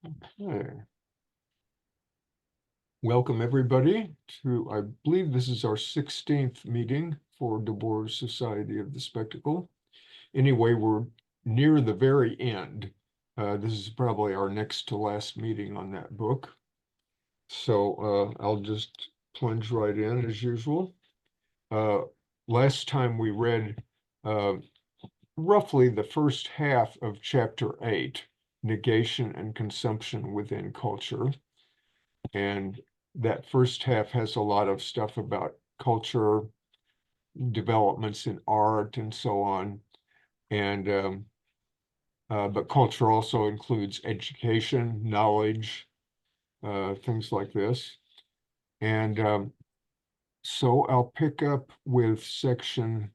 Okay. Welcome everybody to, I believe this is our 16th meeting for Debord's Society of the Spectacle. Anyway, we're near the very end. This is probably our next to last meeting on that book. So I'll just plunge right in as usual. Last time we read roughly the first half of chapter 8, Negation and Consumption Within Culture. And that first half has a lot of stuff about culture, developments in art, and so on. And but culture also includes education, knowledge, things like this. And so I'll pick up with section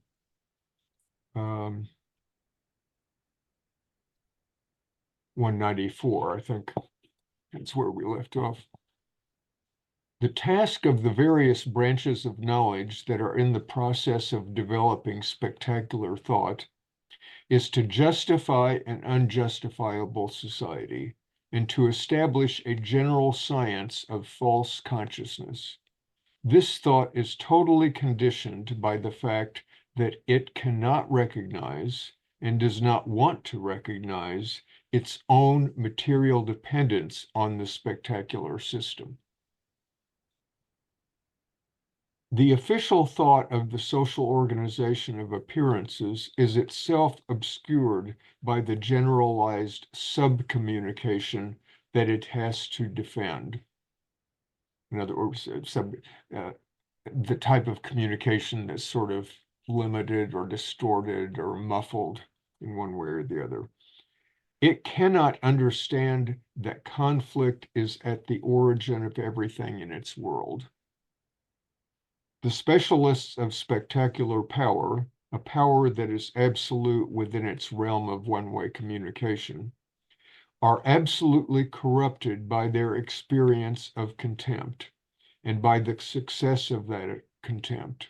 194. I think that's where we left off. The task of the various branches of knowledge that are in the process of developing spectacular thought is to justify an unjustifiable society and to establish a general science of false consciousness. This thought is totally conditioned by the fact that it cannot recognize and does not want to recognize its own material dependence on the spectacular system. The official thought of the social organization of appearances is itself obscured by the generalized subcommunication that it has to defend. In other words, the type of communication that's sort of limited or distorted or muffled in one way or the other. It cannot understand that conflict is at the origin of everything in its world. The specialists of spectacular power, a power that is absolute within its realm of one-way communication, are absolutely corrupted by their experience of contempt and by the success of that contempt,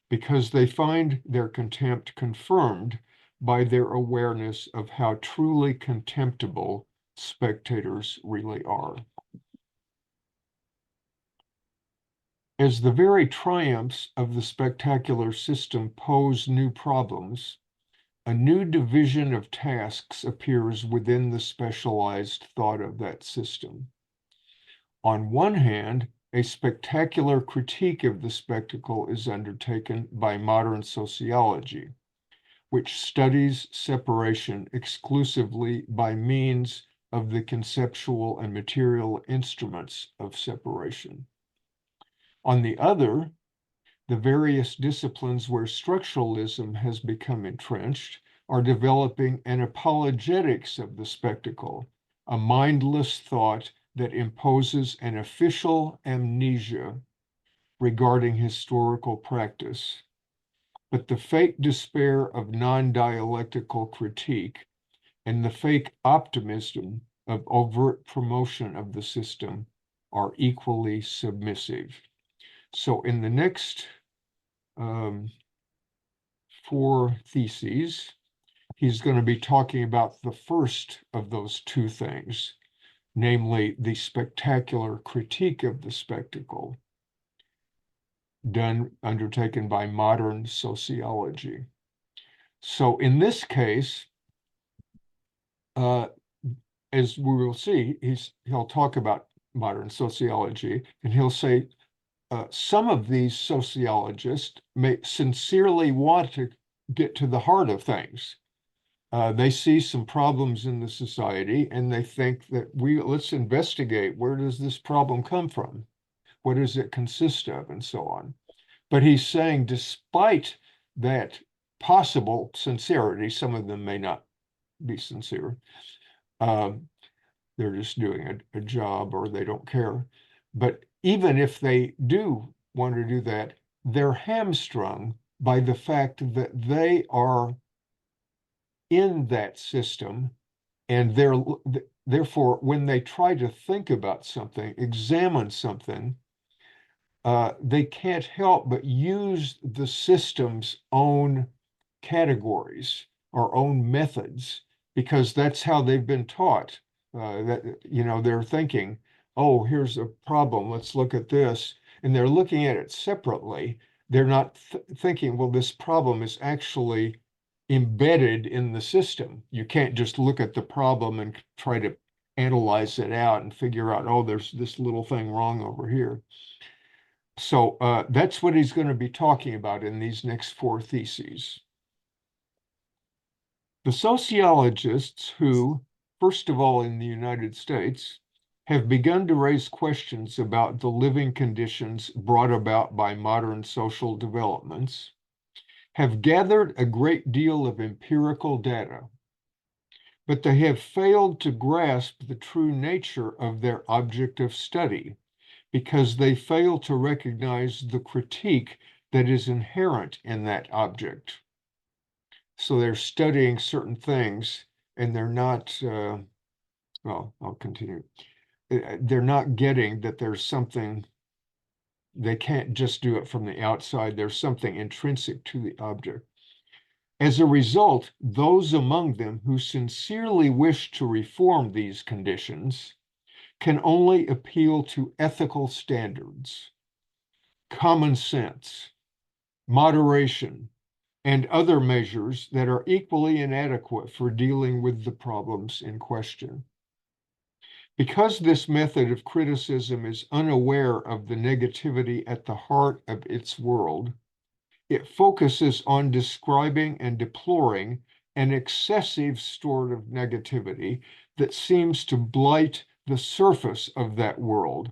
because they find their contempt confirmed by their awareness of how truly contemptible spectators really are. As the very triumphs of the spectacular system pose new problems, a new division of tasks appears within the specialized thought of that system. On one hand, a spectacular critique of the spectacle is undertaken by modern sociology, which studies separation exclusively by means of the conceptual and material instruments of separation. On the other, the various disciplines where structuralism has become entrenched are developing an apologetics of the spectacle, a mindless thought that imposes an official amnesia regarding historical practice. But the fake despair of non-dialectical critique and the fake optimism of overt promotion of the system are equally submissive. So in the next 4 theses, he's going to be talking about the first of those two things, namely the spectacular critique of the spectacle, undertaken by modern sociology. So in this case, as we will see, he'll talk about modern sociology, and he'll say some of these sociologists may sincerely want to get to the heart of things. They see some problems in the society and they think that let's investigate, where does this problem come from? What does it consist of, and so on. But he's saying, despite that possible sincerity, some of them may not be sincere. They're just doing a job, or they don't care. But even if they do want to do that, they're hamstrung by the fact that they are in that system, and therefore, when they try to think about something, examine something, they can't help but use the system's own categories or own methods, because that's how they've been taught. that they're thinking, oh, here's a problem, let's look at this, and they're looking at it separately. They're not thinking, well, this problem is actually embedded in the system. You can't just look at the problem and try to analyze it out and figure out, oh, there's this little thing wrong over here. So that's what he's going to be talking about in these next four theses. The sociologists who, first of all in the United States, have begun to raise questions about the living conditions brought about by modern social developments, have gathered a great deal of empirical data, but they have failed to grasp the true nature of their object of study because they fail to recognize the critique that is inherent in that object. So they're studying certain things and they're not, well, I'll continue. They're not getting that there's something, they can't just do it from the outside. There's something intrinsic to the object. As a result, those among them who sincerely wish to reform these conditions can only appeal to ethical standards, common sense, moderation, and other measures that are equally inadequate for dealing with the problems in question. Because this method of criticism is unaware of the negativity at the heart of its world, it focuses on describing and deploring an excessive store of negativity that seems to blight the surface of that world,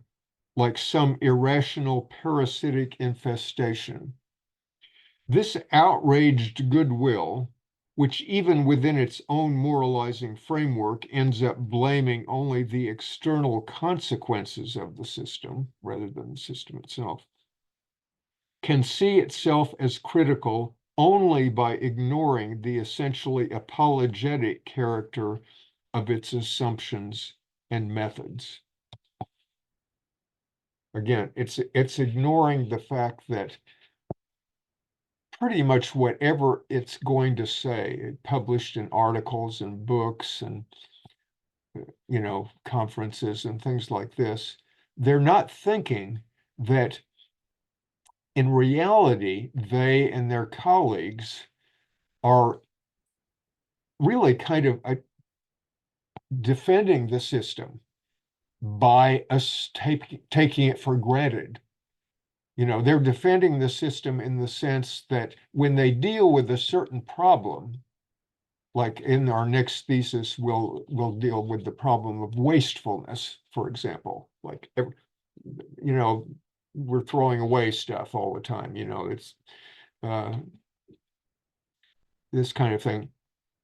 like some irrational parasitic infestation. This outraged goodwill, which even within its own moralizing framework ends up blaming only the external consequences of the system rather than the system itself, can see itself as critical only by ignoring the essentially apologetic character of its assumptions and methods. Again, it's ignoring the fact that pretty much whatever it's going to say, published in articles and books and conferences and things like this, they're not thinking that in reality, they and their colleagues are really kind of defending the system by us taking it for granted. They're defending the system in the sense that when they deal with a certain problem, like in our next thesis, we'll deal with the problem of wastefulness, for example. Like, we're throwing away stuff all the time. It's uh, this kind of thing.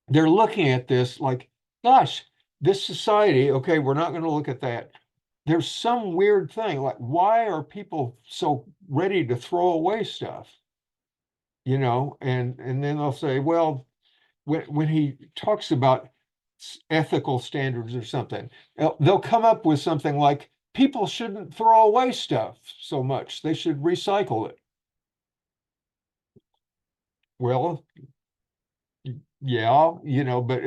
They're looking at this like, gosh, this society, okay, we're not going to look at that. There's some weird thing, like, why are people so ready to throw away stuff? And then they'll say, well, when he talks about ethical standards or something, they'll come up with something like, people shouldn't throw away stuff so much. They should recycle it. Well, yeah, but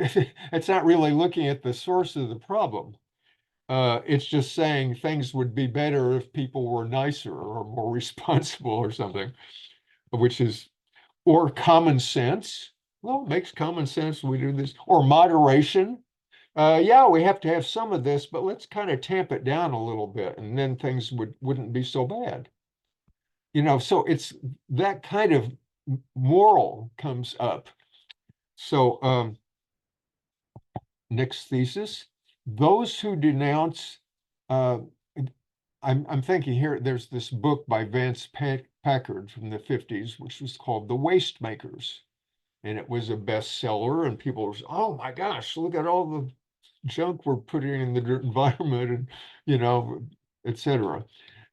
it's not really looking at the source of the problem. It's just saying things would be better if people were nicer or more responsible or something, or common sense. Well, it makes common sense we do this. Or moderation. Yeah, we have to have some of this, but let's kind of tamp it down a little bit, and then things wouldn't be so bad. So it's that kind of moral comes up. So next thesis, those who denounce, uh, I'm thinking here, there's this book by Vance Packard from the 50s, which was called The Waste Makers. And it was a bestseller, and people were, oh my gosh, look at all the junk we're putting in the environment, and etc.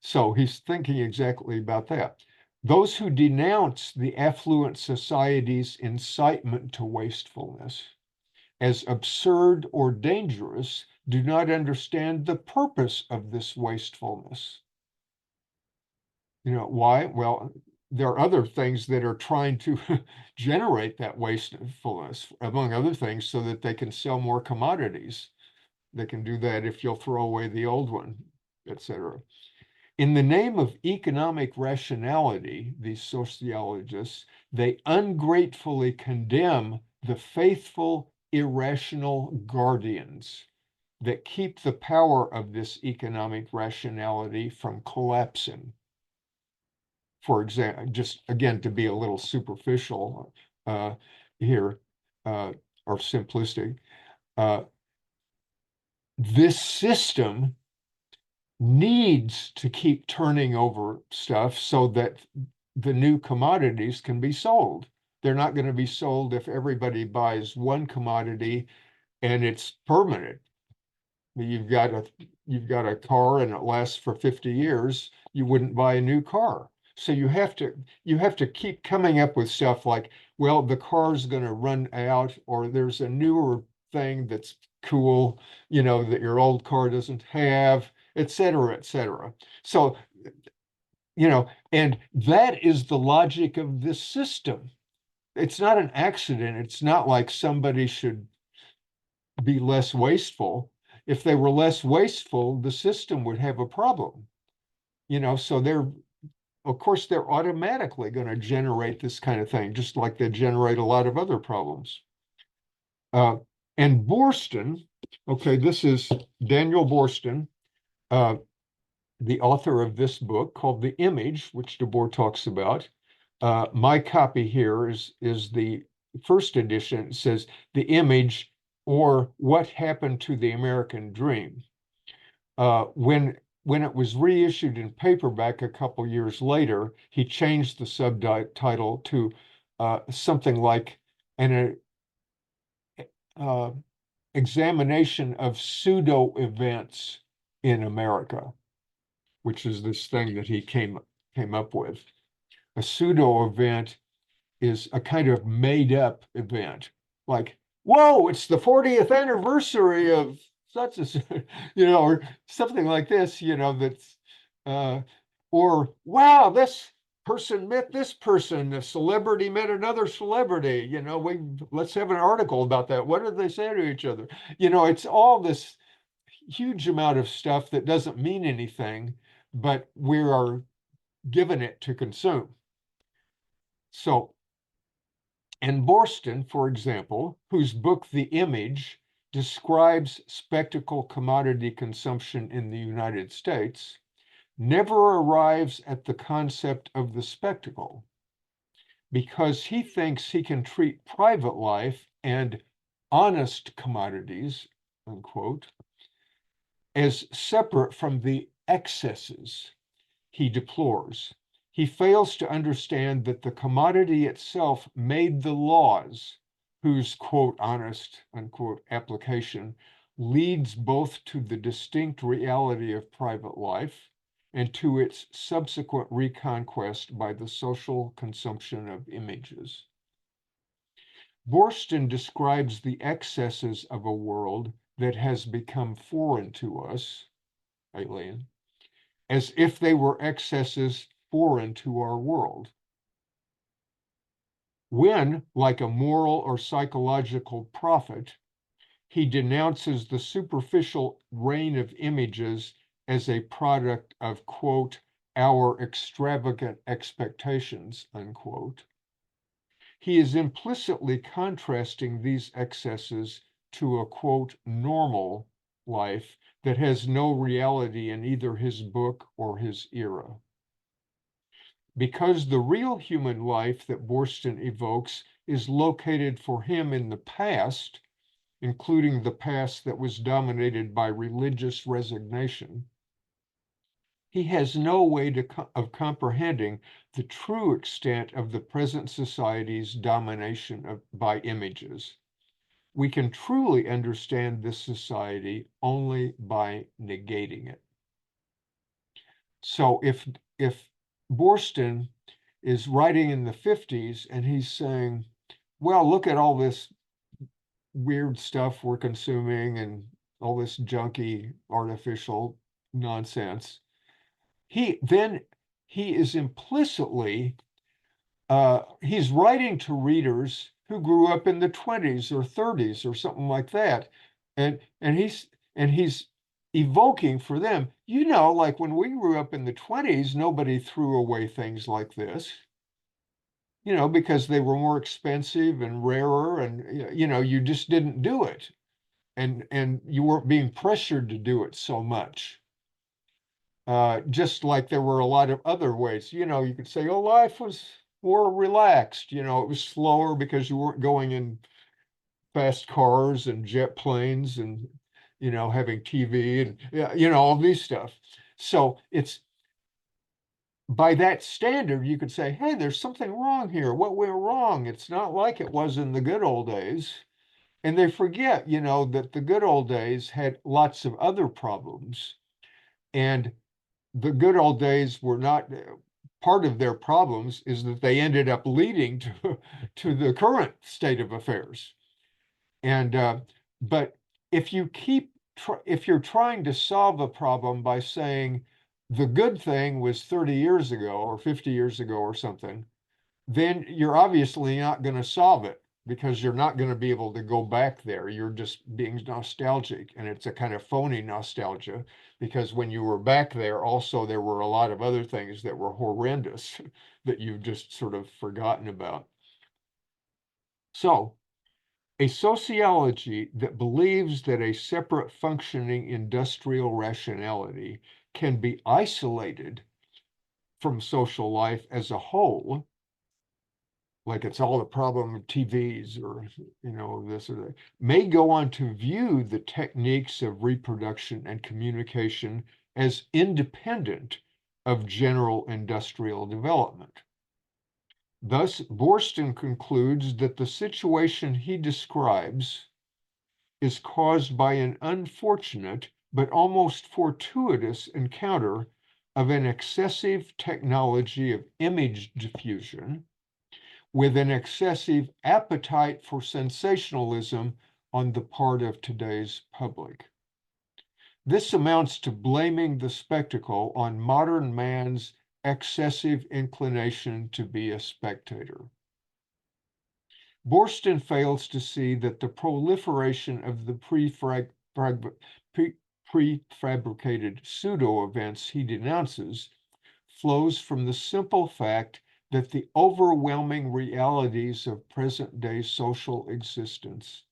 So he's thinking exactly about that. Those who denounce the affluent society's incitement to wastefulness as absurd or dangerous do not understand the purpose of this wastefulness. Why? Well, there are other things that are trying to generate that wastefulness, among other things, so that they can sell more commodities. They can do that if you'll throw away the old one, etc. In the name of economic rationality, these sociologists, they ungratefully condemn the faithful, irrational guardians that keep the power of this economic rationality from collapsing. For example, just again, to be a little superficial here, or simplistic, this system needs to keep turning over stuff so that the new commodities can be sold. They're not going to be sold if everybody buys one commodity and it's permanent. You've got a car and it lasts for 50 years, you wouldn't buy a new car. So you have to keep coming up with stuff like, well, the car's going to run out, or there's a newer thing that's cool, that your old car doesn't have, et cetera, et cetera. So, and that is the logic of this system. It's not an accident. It's not like somebody should be less wasteful. If they were less wasteful, the system would have a problem. So of course, they're automatically going to generate this kind of thing, just like they generate a lot of other problems. And Boorstin, okay, this is Daniel Boorstin, the author of this book called The Image, which Debord talks about. My copy here is the first edition. It says The Image, or What Happened to the American Dream. When it was reissued in paperback a couple years later, he changed the subtitle to something like an examination of pseudo events in America, which is this thing that he came up with. A pseudo event is a kind of made up event, like, whoa, it's the 40th anniversary of such as, or something like this, that's, or wow, this person met this person, a celebrity met another celebrity, let's have an article about that. What did they say to each other? It's all this huge amount of stuff that doesn't mean anything, but we are given it to consume. So, and Boorstin, for example, whose book The Image describes spectacle commodity consumption in the United States, never arrives at the concept of the spectacle, because he thinks he can treat private life and honest commodities, unquote, as separate from the excesses he deplores. He fails to understand that the commodity itself made the laws whose, quote, honest, unquote, application leads both to the distinct reality of private life and to its subsequent reconquest by the social consumption of images. Boorstin describes the excesses of a world that has become foreign to us, alien, as if they were excesses foreign to our world. When, like a moral or psychological prophet, he denounces the superficial reign of images as a product of, quote, our extravagant expectations, unquote, he is implicitly contrasting these excesses to a, quote, normal life that has no reality in either his book or his era. Because the real human life that Boorstin evokes is located for him in the past, including the past that was dominated by religious resignation, he has no way of comprehending the true extent of the present society's domination by images. We can truly understand this society only by negating it. So if Boorstin is writing in the 50s and he's saying, well, look at all this weird stuff we're consuming and all this junky artificial nonsense, he is implicitly he's writing to readers who grew up in the 20s or 30s or something like that, and And he's evoking for them, you know, like when we grew up in the 20s, nobody threw away things like this, you know, because they were more expensive and rarer, and you know, you just didn't do it. And you weren't being pressured to do it so much. Just like there were a lot of other ways, you know, you could say, oh, life was more relaxed, you know, it was slower because you weren't going in fast cars and jet planes and, you know, having TV and, you know, all these stuff. So it's by that standard, you could say, hey, there's something wrong here. What went wrong? It's not like it was in the good old days. And they forget, you know, that the good old days had lots of other problems. And the good old days were not part of their problems is that they ended up leading to the current state of affairs. And but if you if you're trying to solve a problem by saying the good thing was 30 years ago or 50 years ago or something, then you're obviously not going to solve it because you're not going to be able to go back there. You're just being nostalgic, and it's a kind of phony nostalgia because when you were back there, also there were a lot of other things that were horrendous that you've just sort of forgotten about. So, a sociology that believes that a separate functioning industrial rationality can be isolated from social life as a whole, like it's all a problem of TVs or, you know, this or that, may go on to view the techniques of reproduction and communication as independent of general industrial development. Thus, Borston concludes that the situation he describes is caused by an unfortunate but almost fortuitous encounter of an excessive technology of image diffusion with an excessive appetite for sensationalism on the part of today's public. This amounts to blaming the spectacle on modern man's excessive inclination to be a spectator. Borston fails to see that the proliferation of the prefabricated pseudo-events he denounces flows from the simple fact that the overwhelming realities of present-day social existence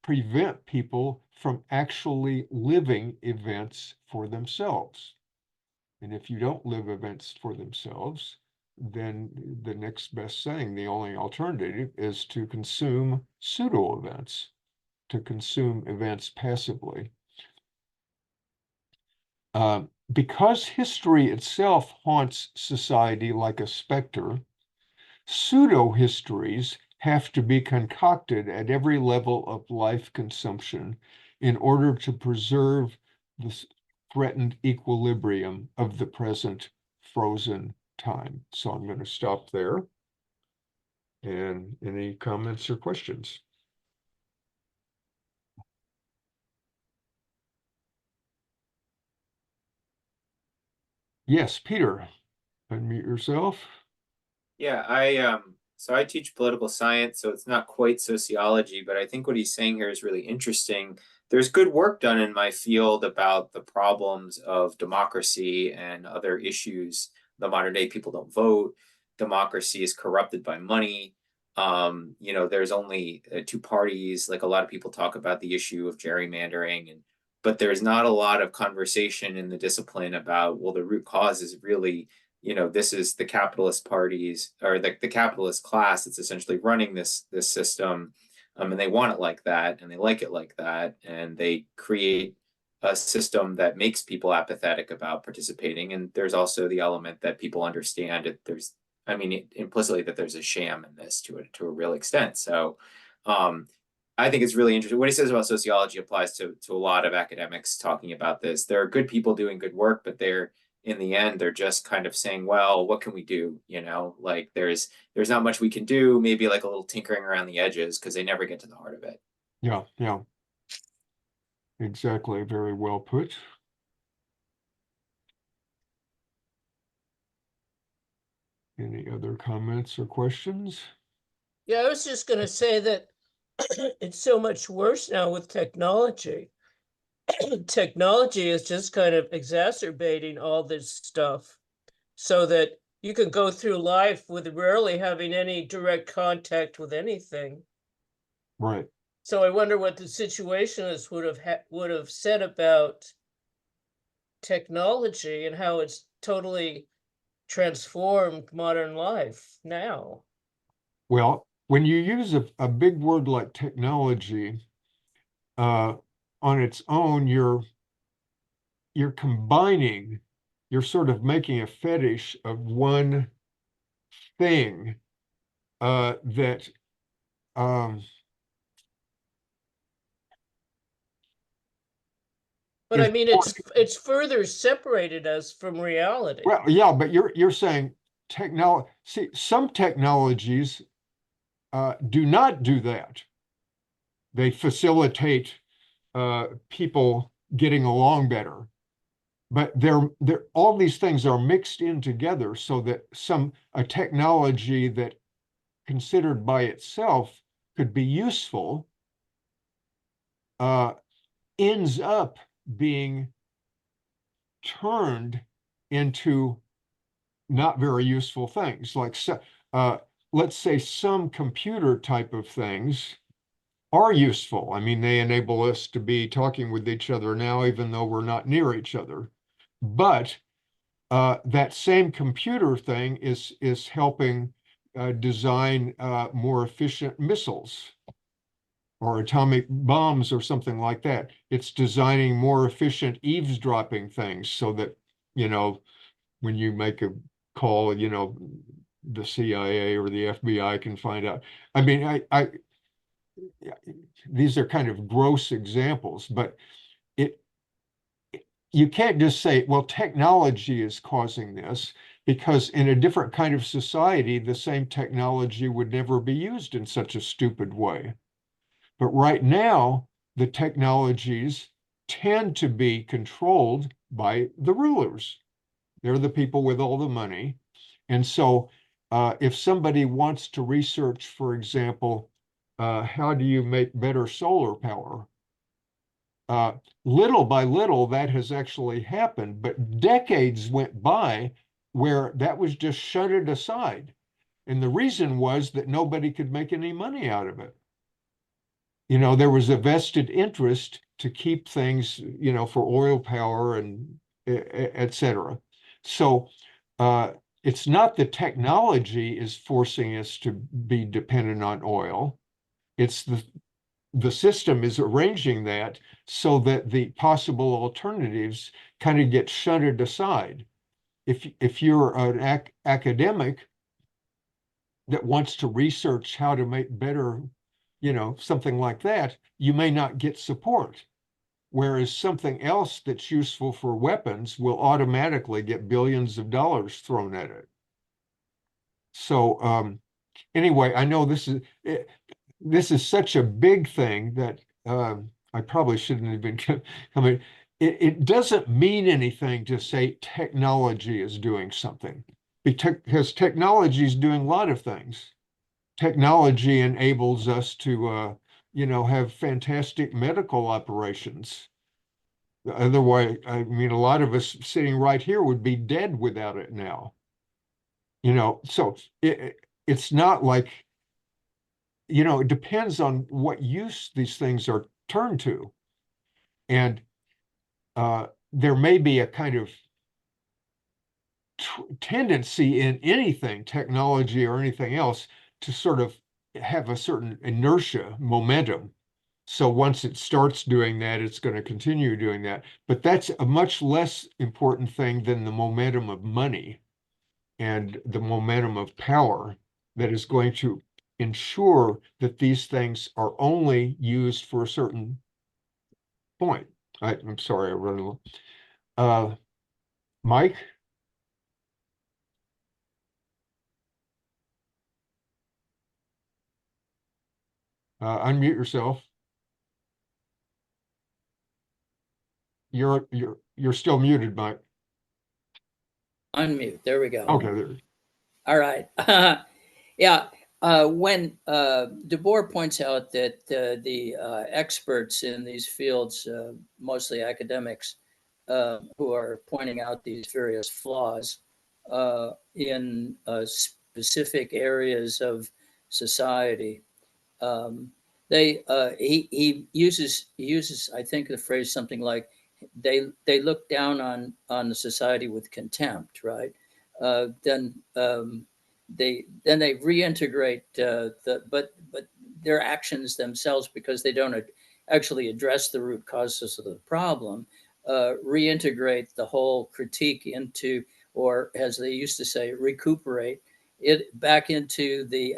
prevent people from actually living events for themselves. And if you don't live events for themselves, then the next best thing, the only alternative, is to consume pseudo events, to consume events passively. Because history itself haunts society like a specter, pseudo-histories have to be concocted at every level of life consumption in order to preserve the threatened equilibrium of the present frozen time. So I'm going to stop there. And any comments or questions? Yes, Peter, unmute yourself. Yeah, so I teach political science, so it's not quite sociology, but I think what he's saying here is really interesting. There's good work done in my field about the problems of democracy and other issues. The modern day people don't vote. Democracy is corrupted by money. There's only two parties. Like a lot of people talk about the issue of gerrymandering, but there's not a lot of conversation in the discipline about, well, the root cause is really this is the capitalist parties or the capitalist class that's essentially running this system. And they want it like that and they like it like that. And they create a system that makes people apathetic about participating. And there's also the element that people understand it. Implicitly that there's a sham in this to a real extent. So I think it's really interesting. What he says about sociology applies to a lot of academics talking about this. There are good people doing good work, but in the end, they're just kind of saying, well, what can we do? Like there's not much we can do, maybe like a little tinkering around the edges because they never get to the heart of it. Yeah, yeah, exactly. Very well put. Any other comments or questions? Yeah, I was just going to say that it's so much worse now with technology. technology is just kind of exacerbating all this stuff so that you can go through life with rarely having any direct contact with anything. Right. So I wonder what the situationists would have said about technology and how it's totally transformed modern life now. Well, when you use a big word like technology, on its own, you're combining, you're sort of making a fetish of one thing that But I is mean, it's further separated us from reality. well, yeah, but you're saying technology. See, some technologies do not do that. They facilitate people getting along better. But they're all these things are mixed in together so that a technology that considered by itself could be useful uh, ends up being turned into not very useful things. Like, uh, let's say some computer type of things are useful. I mean, they enable us to be talking with each other now, even though we're not near each other. But that same computer thing is helping design more efficient missiles or atomic bombs or something like that. It's designing more efficient eavesdropping things so that, you know, when you make a call, you know, the CIA or the FBI can find out. I mean, these are kind of gross examples, but it you can't just say, well, technology is causing this, because in a different kind of society, the same technology would never be used in such a stupid way. But right now, the technologies tend to be controlled by the rulers. They're the people with all the money. And so if somebody wants to research, for example, how do you make better solar power? Uh, little by little, that has actually happened, but decades went by where that was just shunted aside. And the reason was that nobody could make any money out of it. You know, there was a vested interest to keep things, you know, for oil power and et cetera. So it's not the technology is forcing us to be dependent on oil. It's the system is arranging that so that the possible alternatives kind of get shunted aside. If you're an academic that wants to research how to make better, you know, something like that, you may not get support. Whereas something else that's useful for weapons will automatically get billions of dollars thrown at it. So anyway, I know this is such a big thing that I probably shouldn't have been coming. It doesn't mean anything to say technology is doing something, because technology is doing a lot of things. Technology enables us to, you know, have fantastic medical operations. Otherwise, I mean, a lot of us sitting right here would be dead without it now. You know, so it's not like, you know, it depends on what use these things are turned to. And there may be a kind of tendency in anything, technology or anything else, to sort of have a certain inertia, momentum. So once it starts doing that, it's going to continue doing that. But that's a much less important thing than the momentum of money and the momentum of power that is going to ensure that these things are only used for a certain point. I'm sorry, I run a little. Mike, unmute yourself. You're still muted, Mike. Unmute. There we go. Okay, there. All right. Yeah. When Debord points out that the experts in these fields, mostly academics, who are pointing out these various flaws in specific areas of society, he uses I think the phrase something like they look down on the society with contempt, right? Then they reintegrate but their actions themselves, because they don't actually address the root causes of the problem, reintegrate the whole critique into, or as they used to say, recuperate it back into the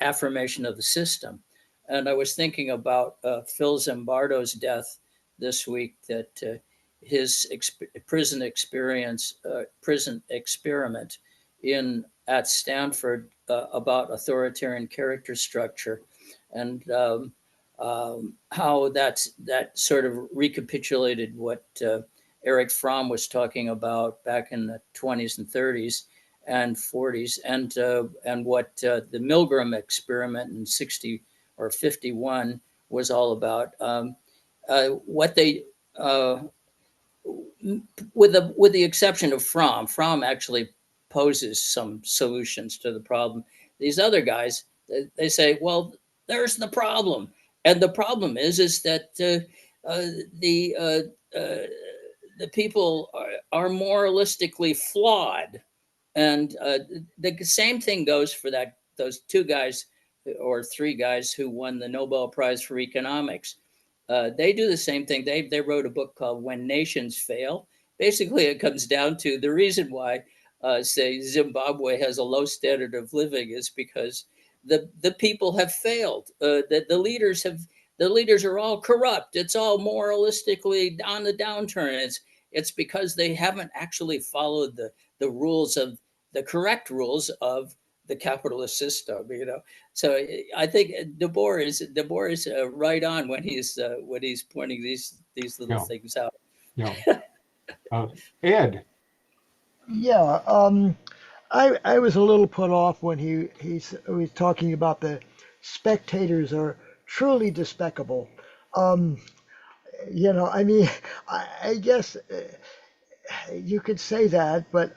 affirmation of the system. And I was thinking about Phil Zimbardo's death this week, that his prison experiment at Stanford about authoritarian character structure, and how that sort of recapitulated what Erich Fromm was talking about back in the 20s and 30s and 40s, and what the Milgram experiment in 60 or 51 was all about. What they with the exception of Fromm actually poses some solutions to the problem. These other guys, they say, well, there's the problem, and the problem is that the people are moralistically flawed, and the same thing goes for those two guys or three guys who won the Nobel Prize for economics. They do the same thing. They wrote a book called When Nations Fail. Basically, it comes down to the reason why, say, Zimbabwe has a low standard of living is because the people have failed. That the leaders are all corrupt. It's all moralistically on the downturn. It's because they haven't actually followed the rules of the correct rules of the capitalist system. So I think Debord is right on when he's pointing these little things out. Yeah. Ed. Yeah, I was a little put off when he was talking about the spectators are truly despicable. I mean, I guess you could say that, but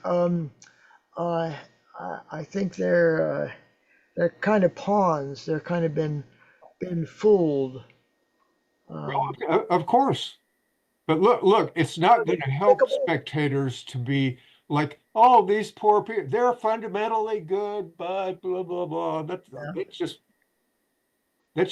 I think they're kind of pawns. They're kind of been fooled. Of course. But look, it's not going to help Despicable. spectators to be like, oh, these poor people, they're fundamentally good, but blah, blah, blah. That's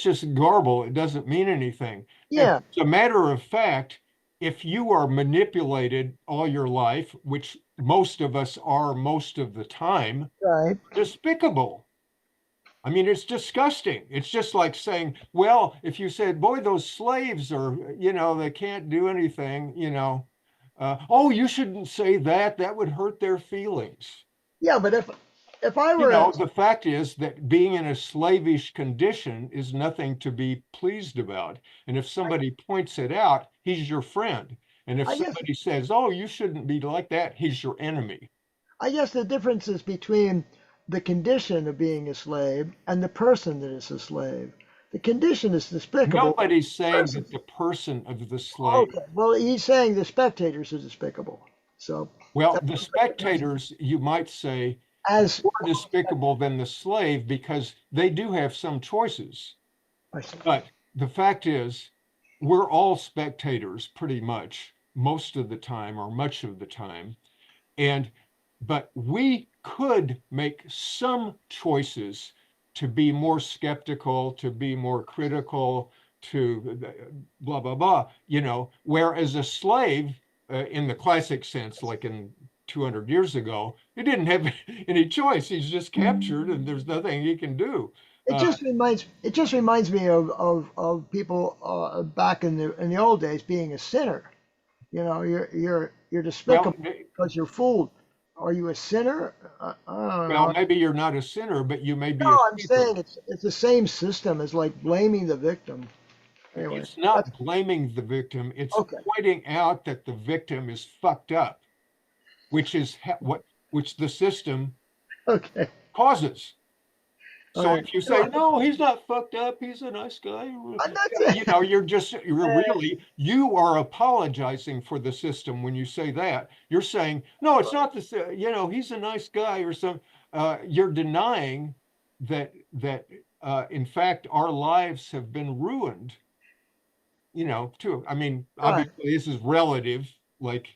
just garble. It doesn't mean anything. Yeah, As a matter of fact, if you are manipulated all your life, which most of us are most of the time, right. despicable. I mean, it's disgusting. It's just like saying, well, if you said, boy, those slaves are, they can't do anything, oh, you shouldn't say that. That would hurt their feelings. Yeah, but if I were The fact is that being in a slavish condition is nothing to be pleased about. And if somebody points it out, he's your friend. And if I guess somebody says, oh, you shouldn't be like that, he's your enemy. I guess the difference is between the condition of being a slave and the person that is a slave. The condition is despicable. Nobody's saying Person. that the person of the slave. Okay, well, he's saying the spectators are despicable. So, Well, the spectators, you might say, as more despicable than the slave because they do have some choices. I see. But the fact is, we're all spectators pretty much most of the time or much of the time. But we could make some choices to be more skeptical, to be more critical, to blah, blah, blah, whereas a slave, in the classic sense, like in 200 years ago, he didn't have any choice. He's just captured and there's nothing he can do. It just reminds me of people back in the old days being a sinner. You're despicable because you're fooled. Are you a sinner? I don't know. Maybe you're not a sinner, but you may be No, a I'm keeper. saying it's the same system as like blaming the victim. Anyway, It's not blaming the victim. It's okay. pointing out that the victim is fucked up, which is which the system Okay. causes. So Alright. if you say, no, he's not fucked up, he's a nice guy, I'm not saying, you know, you are apologizing for the system when you say that. You're saying, no, it's not you know, he's a nice guy or some, you're denying that, in fact, our lives have been ruined, you know, too. I mean, right, obviously this is relative, like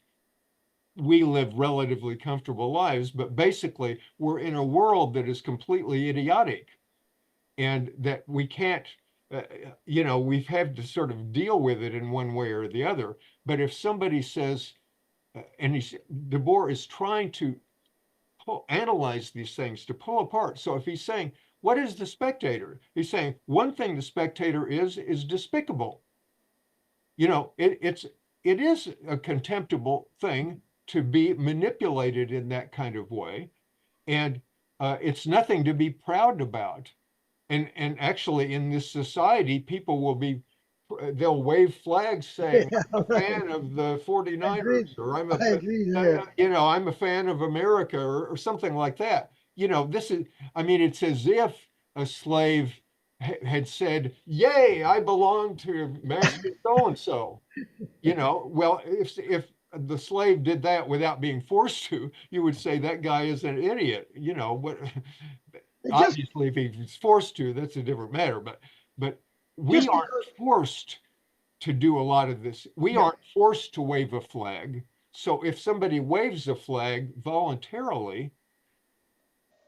we live relatively comfortable lives, but basically we're in a world that is completely idiotic and that we can't, you know, we've had to sort of deal with it in one way or the other. But if somebody says, and Debord is trying to analyze these things to pull apart. So if he's saying, what is the spectator? He's saying one thing the spectator is despicable. You know, it is a contemptible thing to be manipulated in that kind of way. And it's nothing to be proud about. And actually in this society, people will be, they'll wave flags saying, yeah, I'm a right. fan of the 49ers, Agreed. or I agree there. you know, I'm a fan of America, or something like that. You know, this is, I mean, it's as if a slave had said, yay, I belong to Master so-and-so. You know, well, if the slave did that without being forced to, you would say that guy is an idiot. You know, what It just, obviously if he's forced to, that's a different matter. But we just aren't because, forced to do a lot of this. We yeah, aren't forced to wave a flag. So if somebody waves a flag voluntarily,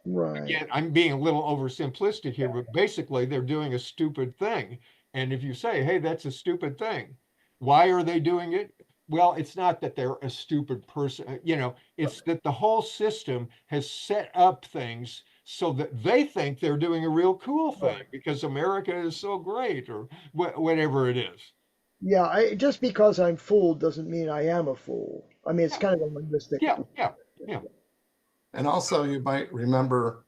right. again, I'm being a little oversimplistic here, but basically they're doing a stupid thing. And if you say, hey, that's a stupid thing, why are they doing it? Well, it's not that they're a stupid person, you know, it's that the whole system has set up things so that they think they're doing a real cool thing Right. because America is so great, or whatever it is. Yeah, just because I'm fooled doesn't mean I am a fool. I mean, it's Yeah, kind of a linguistic. yeah, yeah, yeah. And also, you might remember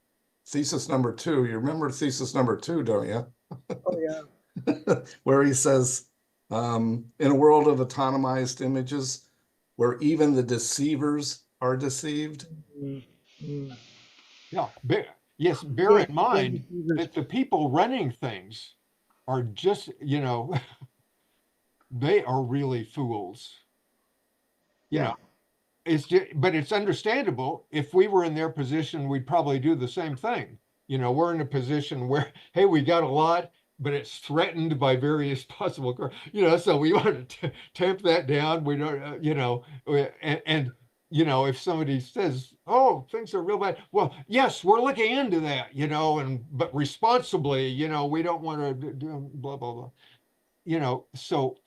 thesis number 2. You remember thesis number 2, don't you? Oh, yeah. Where he says, in a world of autonomized images, where even the deceivers are deceived. Mm, mm. Yeah, yes, bear Yeah, in mind deceivers. that the people running things are just, you know, they are really fools. You Yeah. know, it's just, but it's understandable. If we were in their position, we'd probably do the same thing. You know, we're in a position where, hey, we got a lot, but it's threatened by various possible, you know, so we want to tamp that down. We don't, you know, and you know, if somebody says, oh, things are real bad, well, yes, we're looking into that, you know, and but responsibly, you know, we don't want to do blah blah blah, you know. So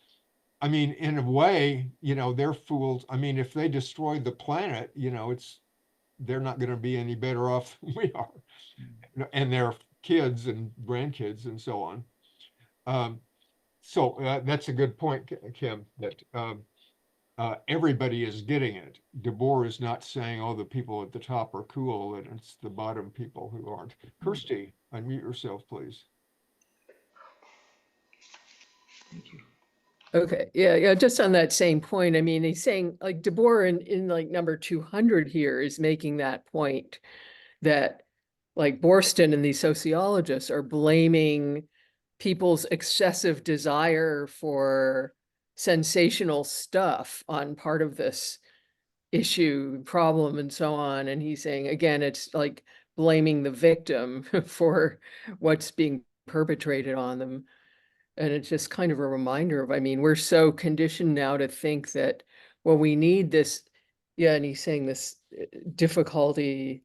I mean, in a way, you know, they're fools. I mean, if they destroy the planet, you know, they're not going to be any better off than we are, and their kids and grandkids and so on. Um, so that's a good point, Kim, that everybody is getting it. Debord is not saying, oh, the people at the top are cool, and it's the bottom people who aren't. Kirsty, unmute yourself, please. Okay, yeah, just on that same point, I mean, he's saying like Debord in like number 200 here is making that point that like Borston and these sociologists are blaming people's excessive desire for sensational stuff on part of this issue, problem, and so on. And he's saying, again, it's like blaming the victim for what's being perpetrated on them. And it's just kind of a reminder of, I mean, we're so conditioned now to think that, well, we need this, yeah, and he's saying this difficulty,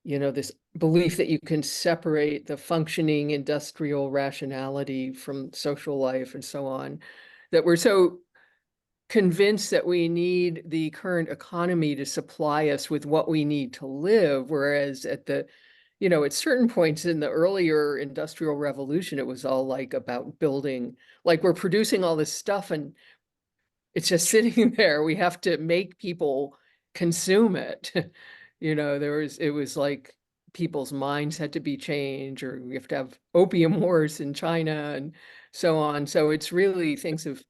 you know, this belief that you can separate the functioning industrial rationality from social life and so on, that we're so convinced that we need the current economy to supply us with what we need to live, whereas at the, you know, at certain points in the earlier industrial revolution, it was all like about building, like we're producing all this stuff and it's just sitting there. We have to make people consume it. You know, it was like people's minds had to be changed, or we have to have opium wars in China and so on. So it's really things of,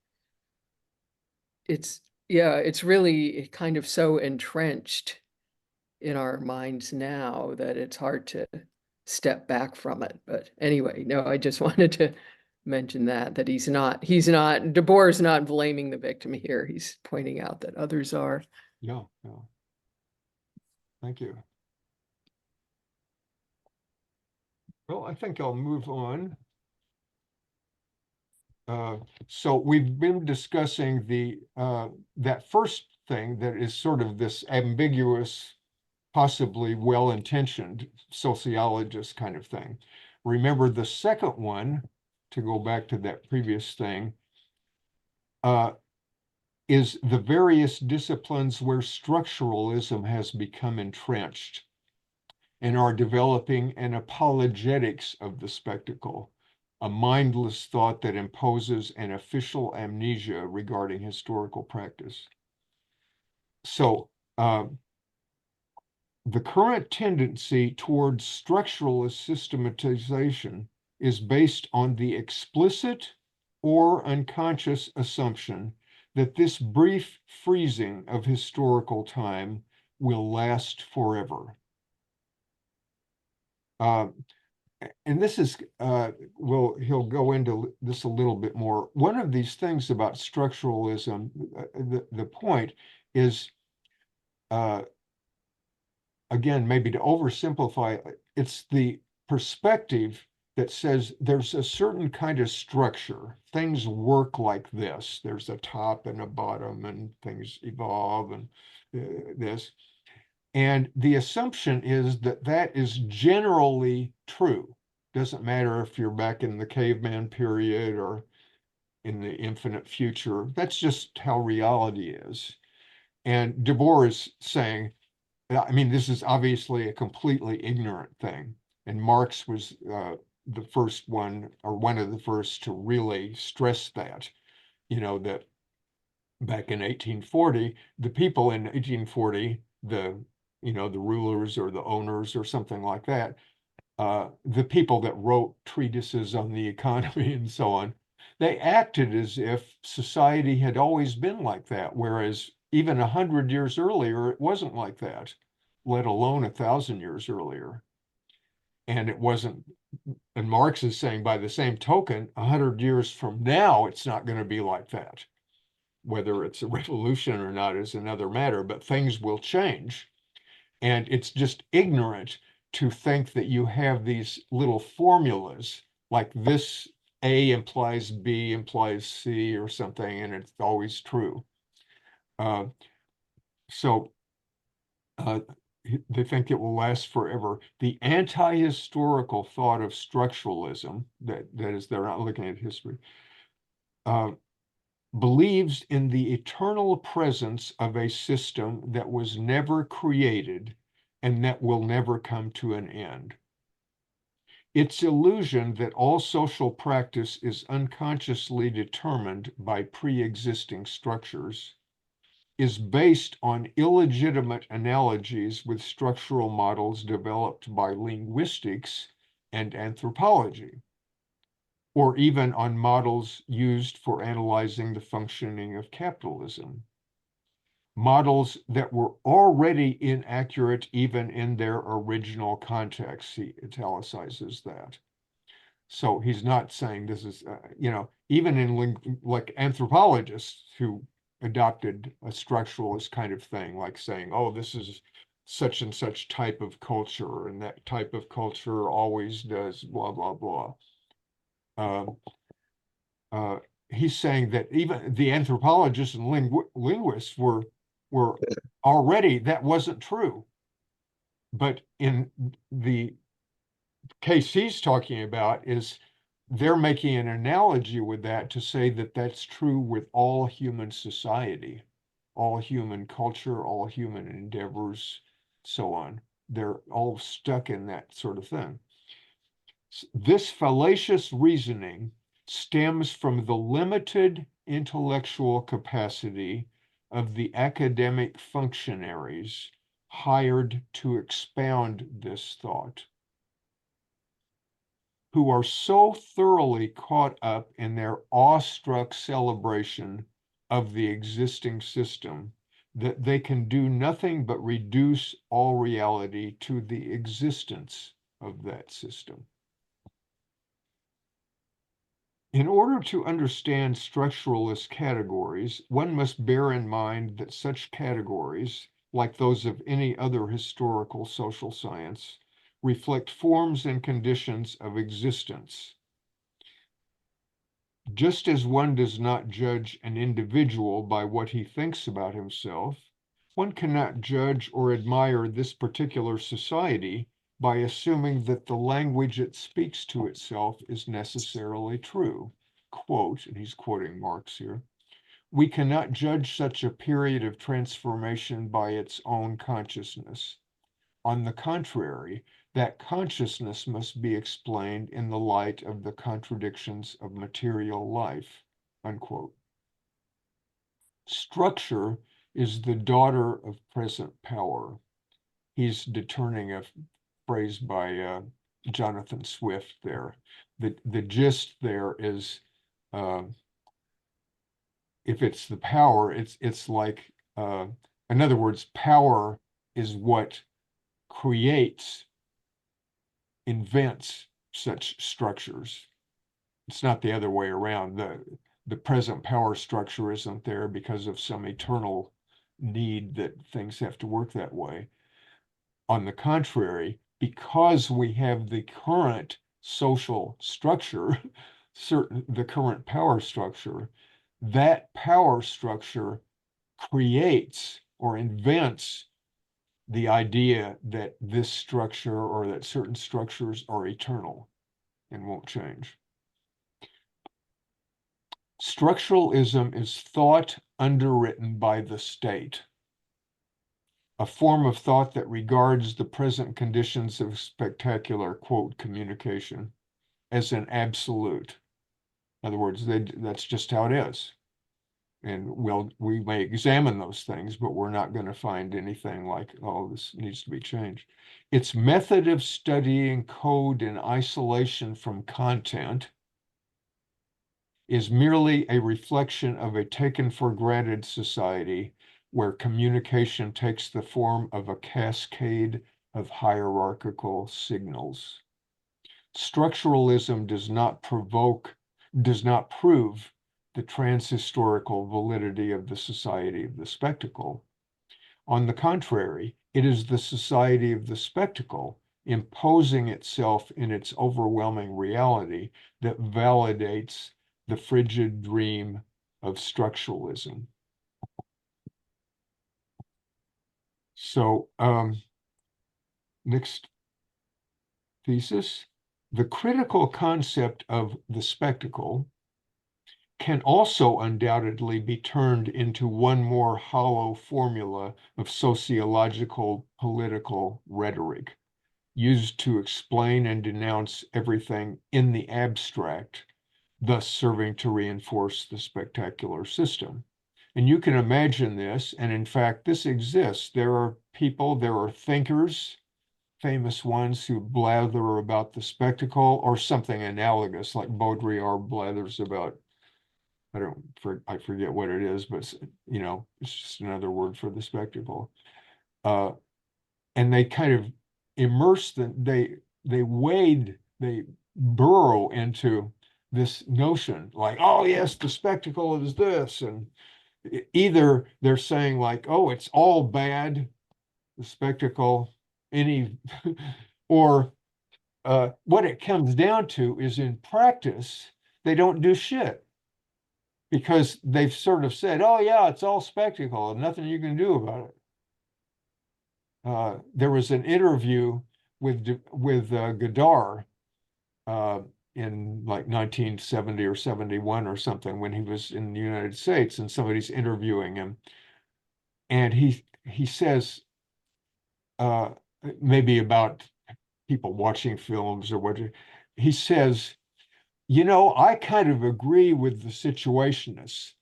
yeah, it's really kind of so entrenched in our minds now that it's hard to step back from it. But anyway, no, I just wanted to mention that he's not, Debord is not blaming the victim here. He's pointing out that others are. Yeah, yeah. Thank you. Well, I think I'll move on. So we've been discussing the that first thing that is sort of this ambiguous, possibly well-intentioned sociologist kind of thing. Remember the second one, to go back to that previous thing, is the various disciplines where structuralism has become entrenched and are developing an apologetics of the spectacle, a mindless thought that imposes an official amnesia regarding historical practice. So the current tendency towards structuralist systematization is based on the explicit or unconscious assumption that this brief freezing of historical time will last forever. And this is, he'll go into this a little bit more. One of these things about structuralism, the point is, again, maybe to oversimplify, it's the perspective that says there's a certain kind of structure. Things work like this. There's a top and a bottom, and things evolve, and this. And the assumption is that that is generally true. Doesn't matter if you're back in the caveman period or in the infinite future. That's just how reality is. And Debord is saying, I mean, this is obviously a completely ignorant thing. And Marx was the first one, or one of the first, to really stress that, that back in 1840, the people in 1840, the rulers or the owners or something like that, the people that wrote treatises on the economy and so on, they acted as if society had always been like that, whereas even 100 years earlier, it wasn't like that, let alone 1,000 years earlier. And it wasn't, and Marx is saying by the same token, 100 years from now, it's not going to be like that. Whether it's a revolution or not is another matter, but things will change. And it's just ignorant to think that you have these little formulas like this A implies B implies C or something, and it's always true. So they think it will last forever. The anti-historical thought of structuralism, that is, they're not looking at history, believes in the eternal presence of a system that was never created and that will never come to an end. Its illusion that all social practice is unconsciously determined by pre-existing structures is based on illegitimate analogies with structural models developed by linguistics and anthropology, or even on models used for analyzing the functioning of capitalism. Models that were already inaccurate even in their original context. He italicizes that. So he's not saying this is, even in like anthropologists who adopted a structuralist kind of thing, like saying, oh, this is such and such type of culture, and that type of culture always does blah, blah, blah. He's saying that even the anthropologists and linguists were already, that wasn't true. But in the case he's talking about is they're making an analogy with that to say that that's true with all human society, all human culture, all human endeavors, so on. They're all stuck in that sort of thing. This fallacious reasoning stems from the limited intellectual capacity of the academic functionaries hired to expound this thought, who are so thoroughly caught up in their awestruck celebration of the existing system that they can do nothing but reduce all reality to the existence of that system. In order to understand structuralist categories, one must bear in mind that such categories, like those of any other historical social science, reflect forms and conditions of existence. Just as one does not judge an individual by what he thinks about himself, one cannot judge or admire this particular society by assuming that the language it speaks to itself is necessarily true. Quote, and he's quoting Marx here, "We cannot judge such a period of transformation by its own consciousness. On the contrary, that consciousness must be explained in the light of the contradictions of material life." Unquote. Structure is the daughter of present power. He's determining a phrase by Jonathan Swift there. The gist there is, if it's the power, it's like, in other words, power is what creates, invents such structures. It's not the other way around. The present power structure isn't there because of some eternal need that things have to work that way. On the contrary, because we have the current social structure, the current power structure, that power structure creates or invents the idea that this structure or that certain structures are eternal and won't change. Structuralism is thought underwritten by the state, a form of thought that regards the present conditions of spectacular, quote, communication as an absolute. In other words, that's just how it is. And we may examine those things, but we're not going to find anything like, oh, this needs to be changed. Its method of studying code in isolation from content is merely a reflection of a taken for granted society where communication takes the form of a cascade of hierarchical signals. Structuralism does not prove the transhistorical validity of the society of the spectacle. On the contrary, it is the society of the spectacle imposing itself in its overwhelming reality that validates the frigid dream of structuralism. So, next thesis. The critical concept of the spectacle can also undoubtedly be turned into one more hollow formula of sociological political rhetoric, used to explain and denounce everything in the abstract, thus serving to reinforce the spectacular system. And you can imagine this, and in fact, this exists. There are people, there are thinkers, famous ones who blather about the spectacle or something analogous, like Baudrillard blathers about, I forget what it is, but it's just another word for the spectacle. And they kind of immerse they burrow into this notion like, oh yes, the spectacle is this. And either they're saying like, oh, it's all bad, the spectacle, or what it comes down to is in practice, they don't do shit because they've sort of said, oh yeah, it's all spectacle and nothing you can do about it. There was an interview with Godard in like 1970 or 71 or something when he was in the United States, and somebody's interviewing him, and he says maybe about people watching films or what, he says, I kind of agree with the Situationists.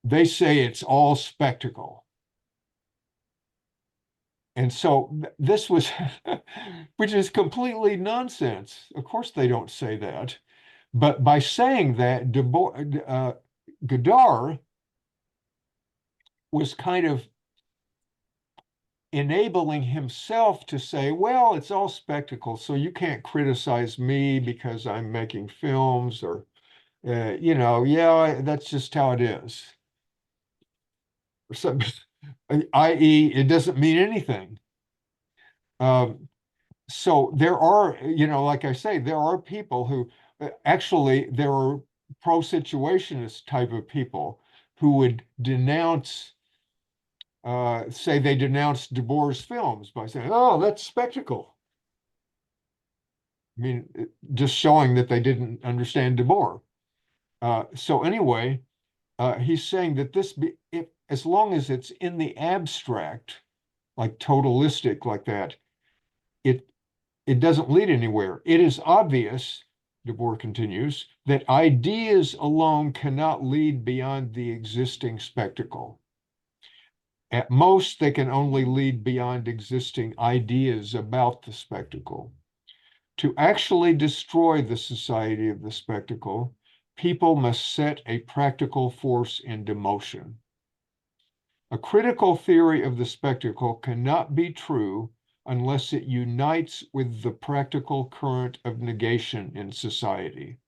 They say it's all spectacle. And so this was, which is completely nonsense. Of course, they don't say that. But by saying that, Godard was kind of enabling himself to say, well, it's all spectacle, so you can't criticize me because I'm making films, or, yeah, that's just how it is. Or something, i.e., it doesn't mean anything. So there are, like I say, there are people who actually, there are pro-situationist type of people who would denounce, say they denounced Debord's films by saying, oh, that's spectacle. I mean, just showing that they didn't understand Debord. So anyway, he's saying that as long as it's in the abstract, like totalistic like that, it doesn't lead anywhere. It is obvious, Debord continues, that ideas alone cannot lead beyond the existing spectacle. At most, they can only lead beyond existing ideas about the spectacle. To actually destroy the society of the spectacle, people must set a practical force into motion. A critical theory of the spectacle cannot be true unless it unites with the practical current of negation in society.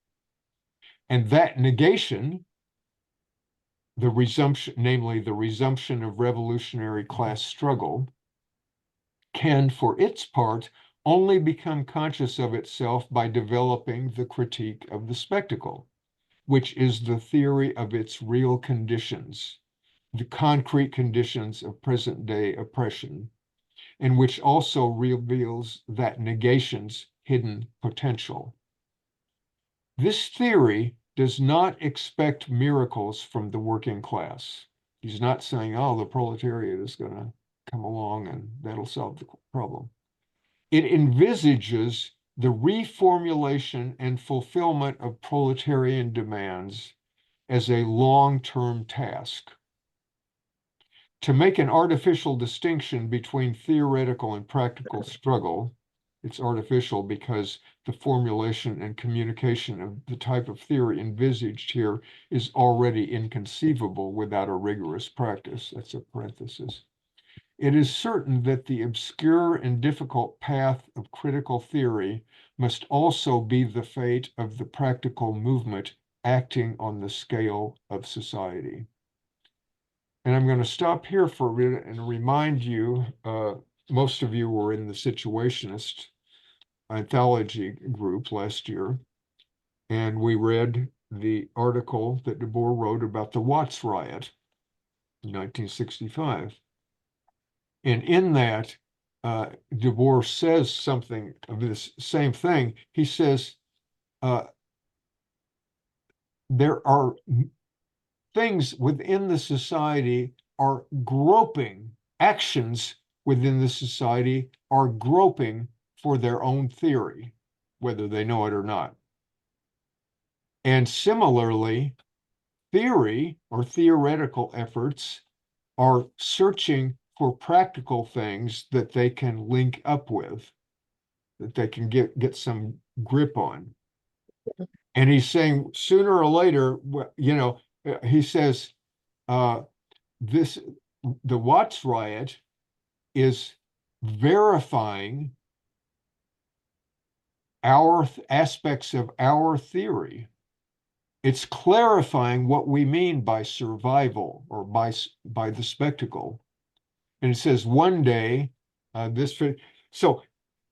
And that negation, the resumption, namely the resumption of revolutionary class struggle, can, for its part, only become conscious of itself by developing the critique of the spectacle, which is the theory of its real conditions, the concrete conditions of present-day oppression, and which also reveals that negation's hidden potential. This theory does not expect miracles from the working class. He's not saying, oh, the proletariat is going to come along and that'll solve the problem. It envisages the reformulation and fulfillment of proletarian demands as a long-term task. To make an artificial distinction between theoretical and practical struggle, it's artificial because the formulation and communication of the type of theory envisaged here is already inconceivable without a rigorous practice. That's a parenthesis. It is certain that the obscure and difficult path of critical theory must also be the fate of the practical movement acting on the scale of society. And I'm going to stop here for a minute and remind you, most of you were in the Situationist Anthology group last year, and we read the article that Debord wrote about the Watts riot in 1965. And in that, Debord says something of this same thing. He says, there are things within the society are groping, actions within the society are groping for their own theory, whether they know it or not. And similarly, theory or theoretical efforts are searching for practical things that they can link up with, that they can get some grip on. And he's saying sooner or later, he says, the Watts riot is verifying our aspects of our theory. It's clarifying what we mean by survival or by the spectacle. And it says one day, so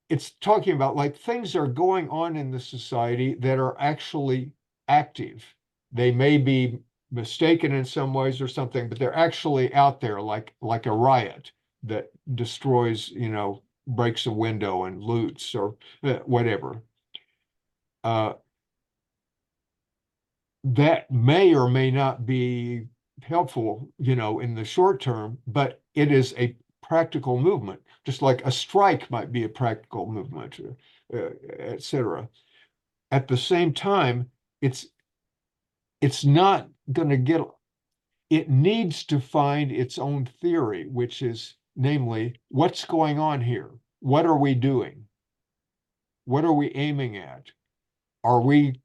it's talking about like things are going on in the society that are actually active. They may be mistaken in some ways or something, but they're actually out there like a riot that destroys, breaks a window and loots or whatever. That may or may not be helpful, in the short term, but it is a practical movement, just like a strike might be a practical movement, etc. At the same time, it's not going to get, it needs to find its own theory, which is namely, what's going on here? What are we doing? What are we aiming at? Are we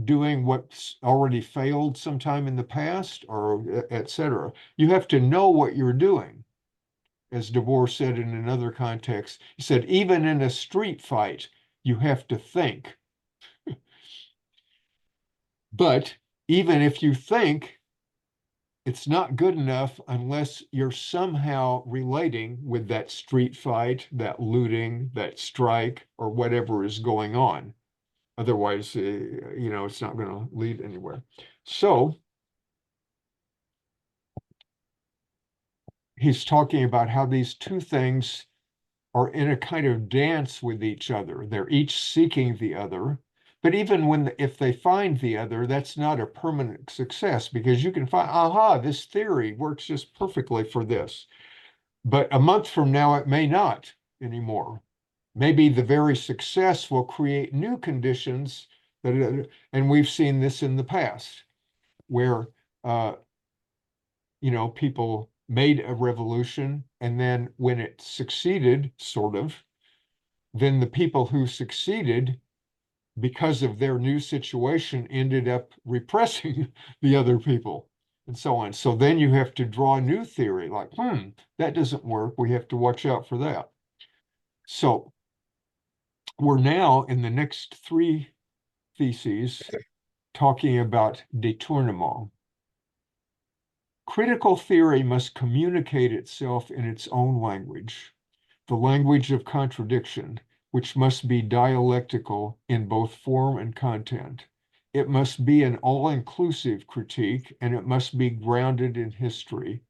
doing what's already failed sometime in the past, or etc.? You have to know what you're doing. as Debord said in another context, he said, even in a street fight, you have to think. But even if you think, it's not good enough unless you're somehow relating with that street fight, that looting, that strike, or whatever is going on. Otherwise, it's not going to lead anywhere. So he's talking about how these two things are in a kind of dance with each other. They're each seeking the other. But even if they find the other, that's not a permanent success, because you can find, aha, this theory works just perfectly for this. But a month from now, it may not anymore. Maybe the very success will create new conditions and we've seen this in the past, where people made a revolution, and then when it succeeded, sort of, then the people who succeeded, because of their new situation, ended up repressing the other people, and so on. So then you have to draw a new theory, like, that doesn't work. We have to watch out for that. So we're now in the next three theses talking about détournement. Critical theory must communicate itself in its own language, the language of contradiction, which must be dialectical in both form and content. It must be an all-inclusive critique, and it must be grounded in history.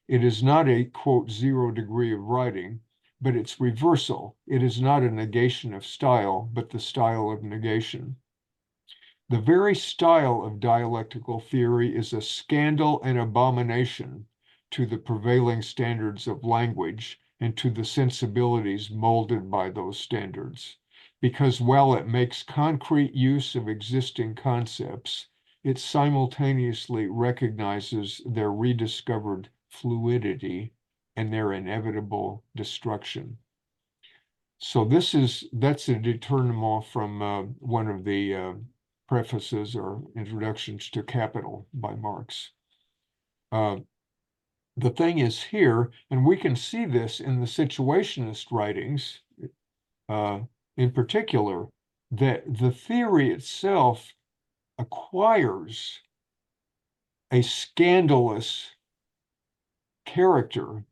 It is not a, quote, 0 degree of writing, but its reversal. It is not a negation of style, but the style of negation. The very style of dialectical theory is a scandal and abomination to the prevailing standards of language and to the sensibilities molded by those standards, because while it makes concrete use of existing concepts, it simultaneously recognizes their rediscovered fluidity and their inevitable destruction. So that's a détournement from one of the prefaces or introductions to Capital by Marx. The thing is here, and we can see this in the situationist writings in particular, that the theory itself acquires a scandalous character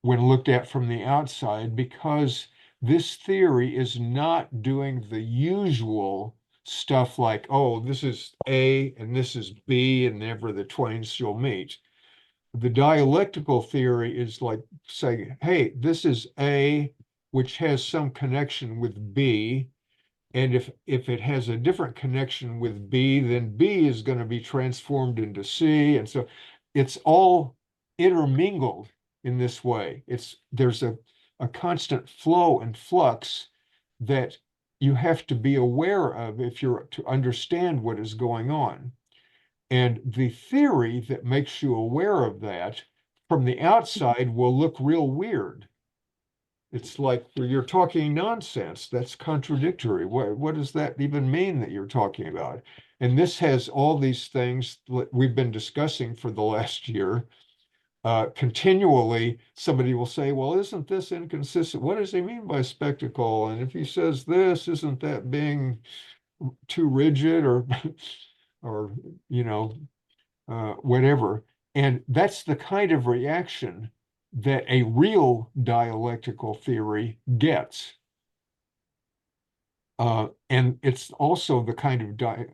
when looked at from the outside, because this theory is not doing the usual stuff like, oh, this is A and this is B, and never the twain shall meet. The dialectical theory is like saying, hey, this is A, which has some connection with B, and if it has a different connection with B, then B is going to be transformed into C, and so it's all intermingled in this way. There's a constant flow and flux that you have to be aware of if you're to understand what is going on. And the theory that makes you aware of that from the outside will look real weird. It's like you're talking nonsense. That's contradictory. What does that even mean that you're talking about? And this has all these things that we've been discussing for the last year. Continually, somebody will say, well, isn't this inconsistent? What does he mean by spectacle? And if he says this, isn't that being too rigid or, or, whatever? And that's the kind of reaction that a real dialectical theory gets. And it's also the kind of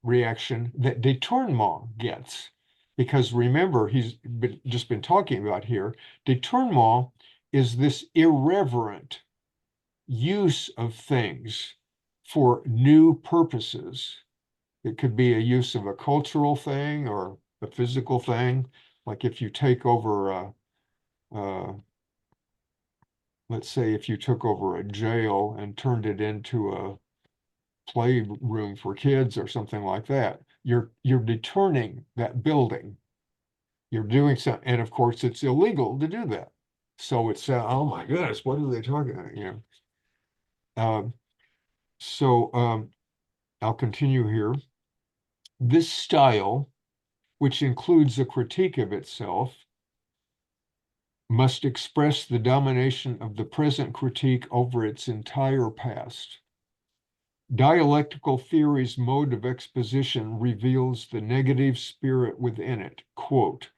reaction that détournement gets. Because remember, he's just been talking about here, détournement is this irreverent use of things for new purposes. It could be a use of a cultural thing or a physical thing. Like if you take over let's say if you took over a jail and turned it into a playroom for kids or something like that, you're deturning that building. You're doing something, and of course it's illegal to do that. So it's oh my goodness, what are they talking about? I'll continue here. This style, which includes a critique of itself, must express the domination of the present critique over its entire past. Dialectical theory's mode of exposition reveals the negative spirit within it. Quote,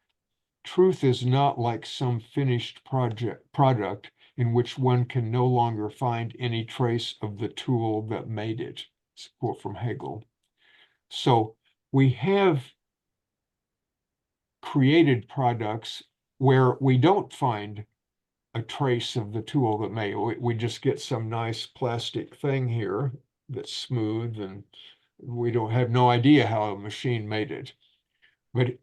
truth is not like some finished product in which one can no longer find any trace of the tool that made it. It's a quote from Hegel. So we have created products where we don't find a trace of the tool that made it. We just get some nice plastic thing here that's smooth, and we don't have no idea how a machine made it. But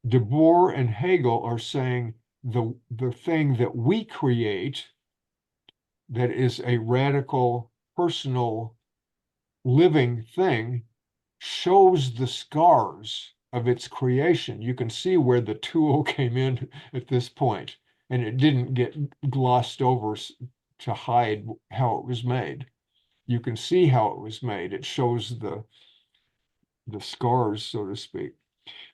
Debord and Hegel are saying the thing that we create that is a radical, personal, living thing shows the scars of its creation. You can see where the tool came in at this point, and it didn't get glossed over to hide how it was made. You can see how it was made. It shows the scars, so to speak.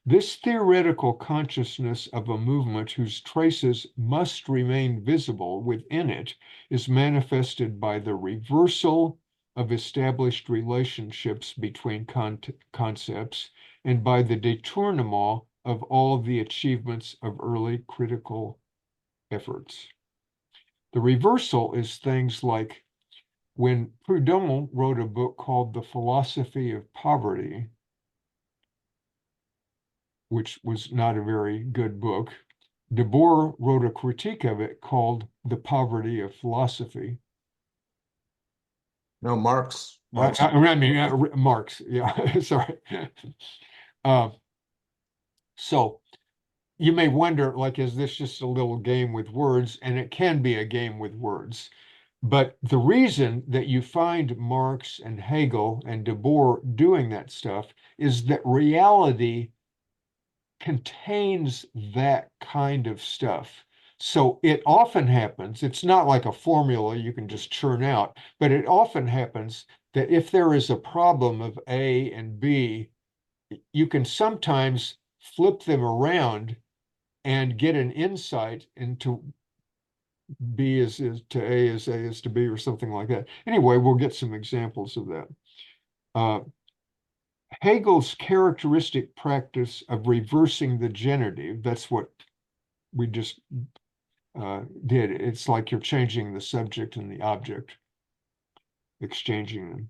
This theoretical consciousness of a movement whose traces must remain visible within it is manifested by the reversal of established relationships between concepts and by the détournement of all the achievements of early critical efforts. The reversal is things like when Proudhon wrote a book called The Philosophy of Poverty, which was not a very good book, Debord wrote a critique of it called The Poverty of Philosophy. No, Marx. Marx, yeah, sorry. So you may wonder, like, is this just a little game with words? And it can be a game with words. But the reason that you find Marx and Hegel and Debord doing that stuff is that reality contains that kind of stuff. So it often happens, it's not like a formula you can just churn out, but it often happens that if there is a problem of A and B, you can sometimes flip them around and get an insight into B is to A is to B, or something like that. Anyway, we'll get some examples of that. Hegel's characteristic practice of reversing the genitive, that's what we just did. It's like you're changing the subject and the object, exchanging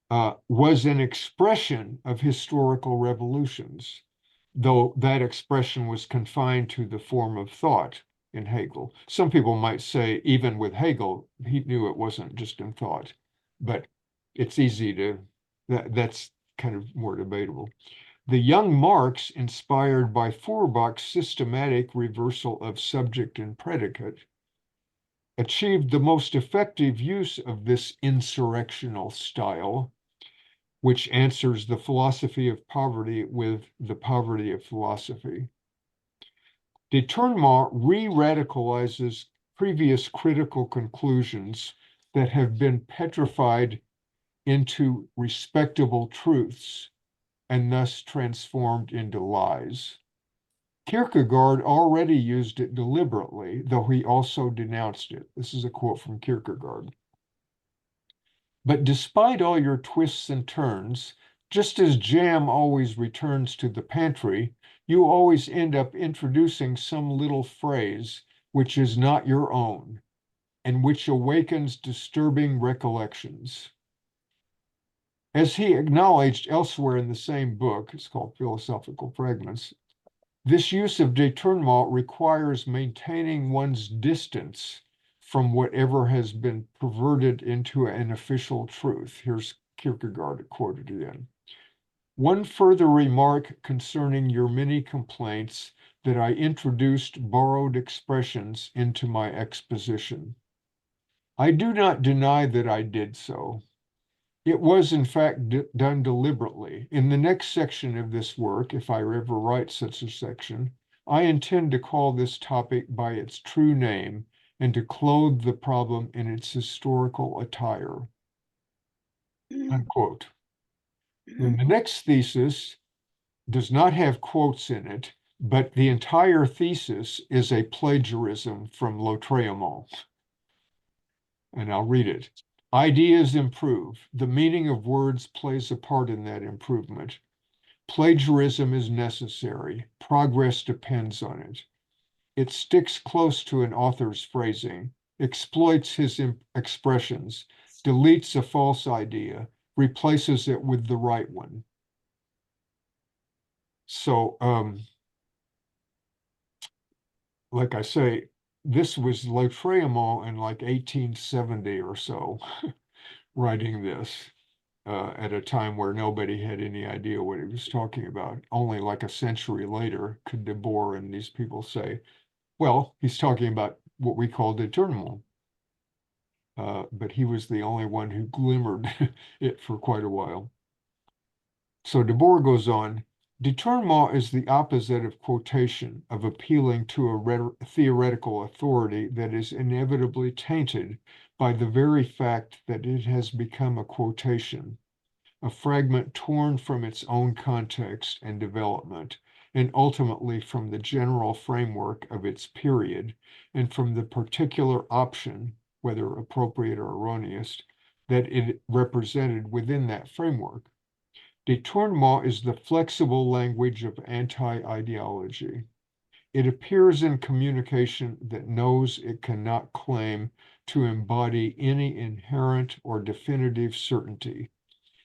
them, was an expression of historical revolutions, though that expression was confined to the form of thought in Hegel. Some people might say, even with Hegel, he knew it wasn't just in thought, but it's easy to, that's kind of more debatable. The young Marx, inspired by Feuerbach's systematic reversal of subject and predicate, achieved the most effective use of this insurrectional style, which answers the philosophy of poverty with the poverty of philosophy. Détournement re-radicalizes previous critical conclusions that have been petrified into respectable truths and thus transformed into lies. Kierkegaard already used it deliberately, though he also denounced it. This is a quote from Kierkegaard. But despite all your twists and turns, just as jam always returns to the pantry, you always end up introducing some little phrase which is not your own and which awakens disturbing recollections. As he acknowledged elsewhere in the same book, it's called Philosophical Fragments, this use of détournement requires maintaining one's distance from whatever has been perverted into an official truth. Here's Kierkegaard quoted again. One further remark concerning your many complaints that I introduced borrowed expressions into my exposition. I do not deny that I did so. It was, in fact, done deliberately. In the next section of this work, if I ever write such a section, I intend to call this topic by its true name and to clothe the problem in its historical attire. Unquote. And the next thesis does not have quotes in it, But the entire thesis is a plagiarism from Lautréamont. And I'll read it. Ideas improve. The meaning of words plays a part in that improvement. Plagiarism is necessary. Progress depends on it. It sticks close to an author's phrasing, exploits his expressions, deletes a false idea, replaces it with the right one. So, like I say, this was Lautréamont in like 1870 or so, writing this at a time where nobody had any idea what he was talking about. Only like a century later could Debord and these people say, well, he's talking about what we call détournement. But he was the only one who glimmered it for quite a while. So Debord goes on, détournement is the opposite of quotation, of appealing to a theoretical authority that is inevitably tainted by the very fact that it has become a quotation, a fragment torn from its own context and development, and ultimately from the general framework of its period, and from the particular option, whether appropriate or erroneous, that it represented within that framework. Détournement is the flexible language of anti-ideology. It appears in communication that knows it cannot claim to embody any inherent or definitive certainty.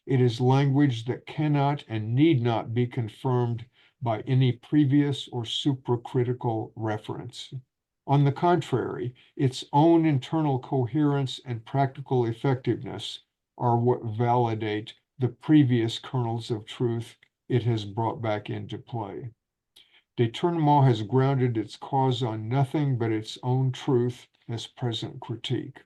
It is language that cannot and need not be confirmed by any previous or supracritical reference. On the contrary, its own internal coherence and practical effectiveness are what validate the previous kernels of truth it has brought back into play. Détournement has grounded its cause on nothing but its own truth as present critique.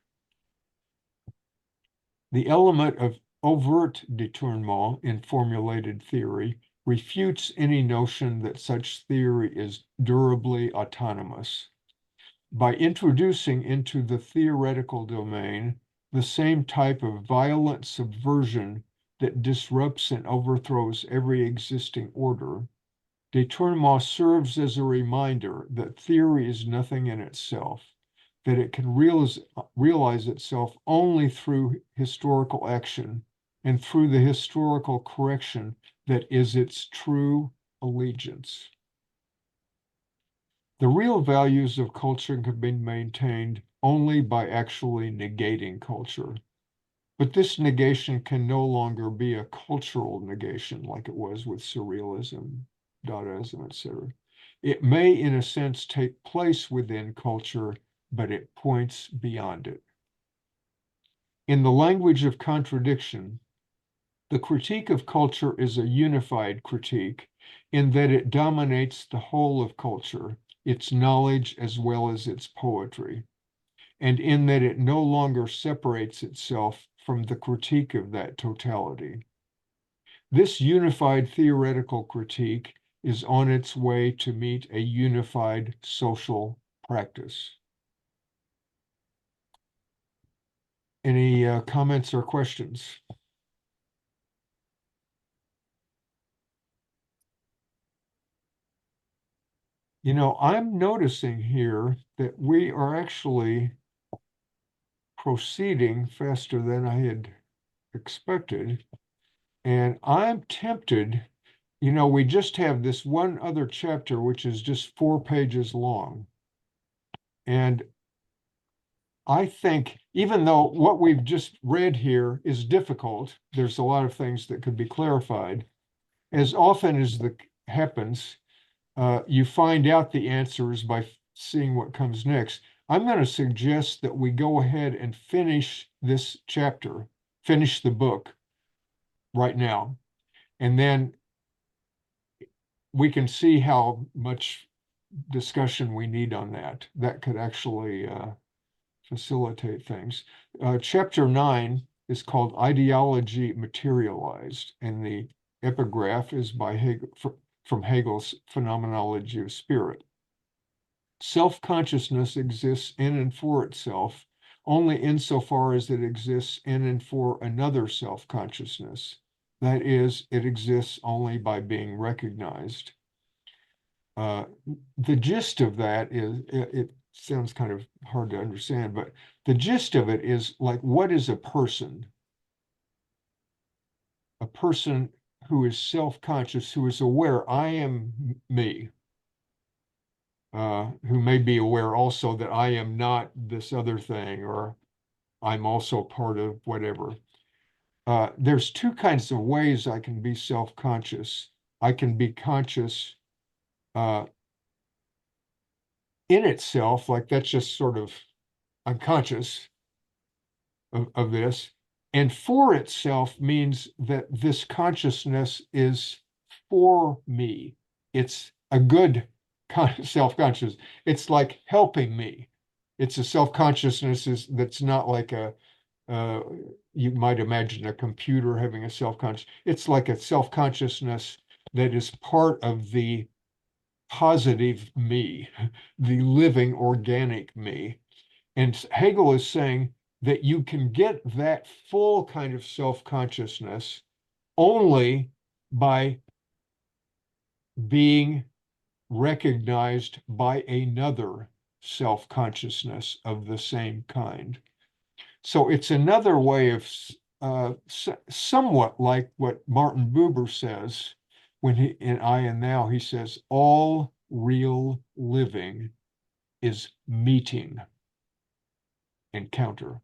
The element of overt détournement in formulated theory refutes any notion that such theory is durably autonomous. By introducing into the theoretical domain the same type of violent subversion that disrupts and overthrows every existing order, détournement serves as a reminder that theory is nothing in itself, that it can realize itself only through historical action and through the historical correction that is its true allegiance. The real values of culture can be maintained only by actually negating culture. But this negation can no longer be a cultural negation like it was with surrealism, Dadaism, etc. It may, in a sense, take place within culture, but it points beyond it. In the language of contradiction, the critique of culture is a unified critique in that it dominates the whole of culture, its knowledge as well as its poetry, and in that it no longer separates itself from the critique of that totality. This unified theoretical critique is on its way to meet a unified social practice. Any comments or questions? You know, I'm noticing here that we are actually proceeding faster than I had expected. And I'm tempted, you know, we just have this one other chapter, which is just 4 pages long. And I think, even though what we've just read here is difficult, there's a lot of things that could be clarified. As often as happens, you find out the answers by seeing what comes next. I'm going to suggest that we go ahead and finish this chapter, finish the book right now, and then we can see how much discussion we need on that. That could actually facilitate things. Chapter 9 is called Ideology Materialized, and the epigraph is by Hegel, from Hegel's Phenomenology of Spirit. Self-consciousness exists in and for itself only insofar as it exists in and for another self-consciousness. That is, it exists only by being recognized. The gist of that is, it sounds kind of hard to understand, but the gist of it is like, what is a person? A person who is self-conscious, who is aware, I am me, who may be aware also that I am not this other thing, or I'm also part of whatever. There's two kinds of ways I can be self-conscious. I can be conscious in itself, like that's just sort of, I'm conscious of this. And for itself means that this consciousness is for me. It's a good self-conscious. It's like helping me. It's a self-consciousness that's not like you might imagine a computer having a self-conscious. It's like a self-consciousness that is part of the positive me, the living organic me. And Hegel is saying that you can get that full kind of self-consciousness only by being recognized by another self-consciousness of the same kind. So it's another way of somewhat like what Martin Buber says when he, in I and Thou, he says, all real living is meeting encounter.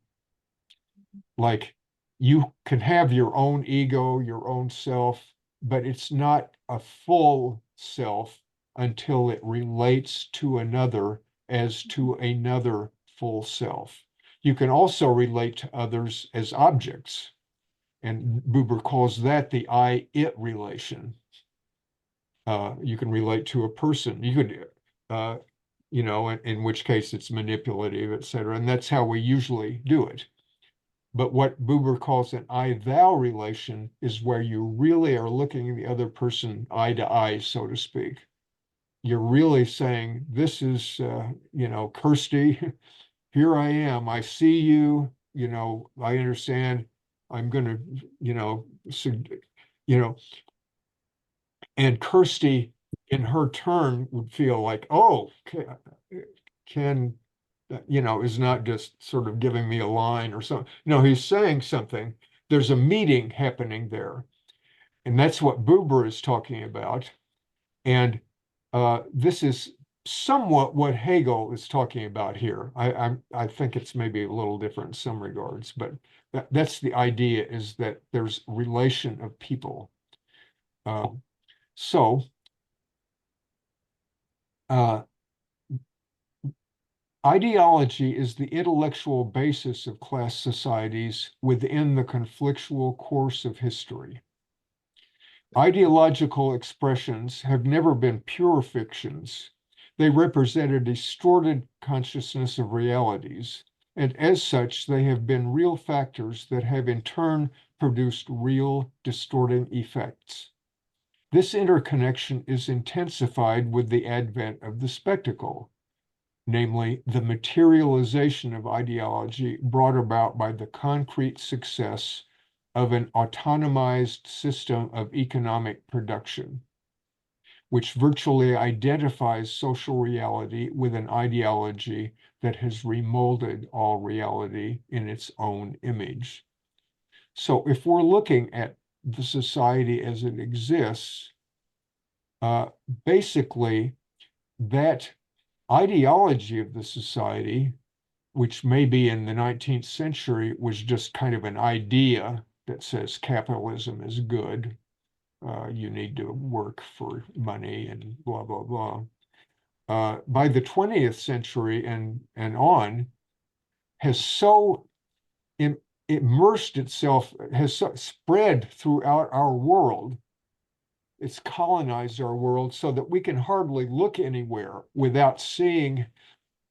Like, you can have your own ego, your own self, but it's not a full self until it relates to another as to another full self. You can also relate to others as objects, and Buber calls that the I-it relation. You can relate to a person. You could, in which case it's manipulative, et cetera, and that's how we usually do it. But what Buber calls an I-thou relation is where you really are looking at the other person eye to eye, so to speak. You're really saying, this is, Kirsty, here I am. I see you, I understand. I'm going to, and Kirsty in her turn would feel like, oh, Ken, is not just sort of giving me a line or something. No, he's saying something. There's a meeting happening there. And that's what Buber is talking about. And this is somewhat what Hegel is talking about here. I think it's maybe a little different in some regards, but that's the idea, is that there's relation of people. So ideology is the intellectual basis of class societies within the conflictual course of history. Ideological expressions have never been pure fictions. They represent a distorted consciousness of realities, and as such, they have been real factors that have in turn produced real distorting effects. This interconnection is intensified with the advent of the spectacle, namely the materialization of ideology brought about by the concrete success of an autonomized system of economic production, which virtually identifies social reality with an ideology that has remolded all reality in its own image. So if we're looking at the society as it exists, basically that ideology of the society, which maybe in the 19th century was just kind of an idea that says capitalism is good, you need to work for money and blah, blah, blah. By the 20th century and on, has so immersed itself, has so spread throughout our world. It's colonized our world so that we can hardly look anywhere without seeing,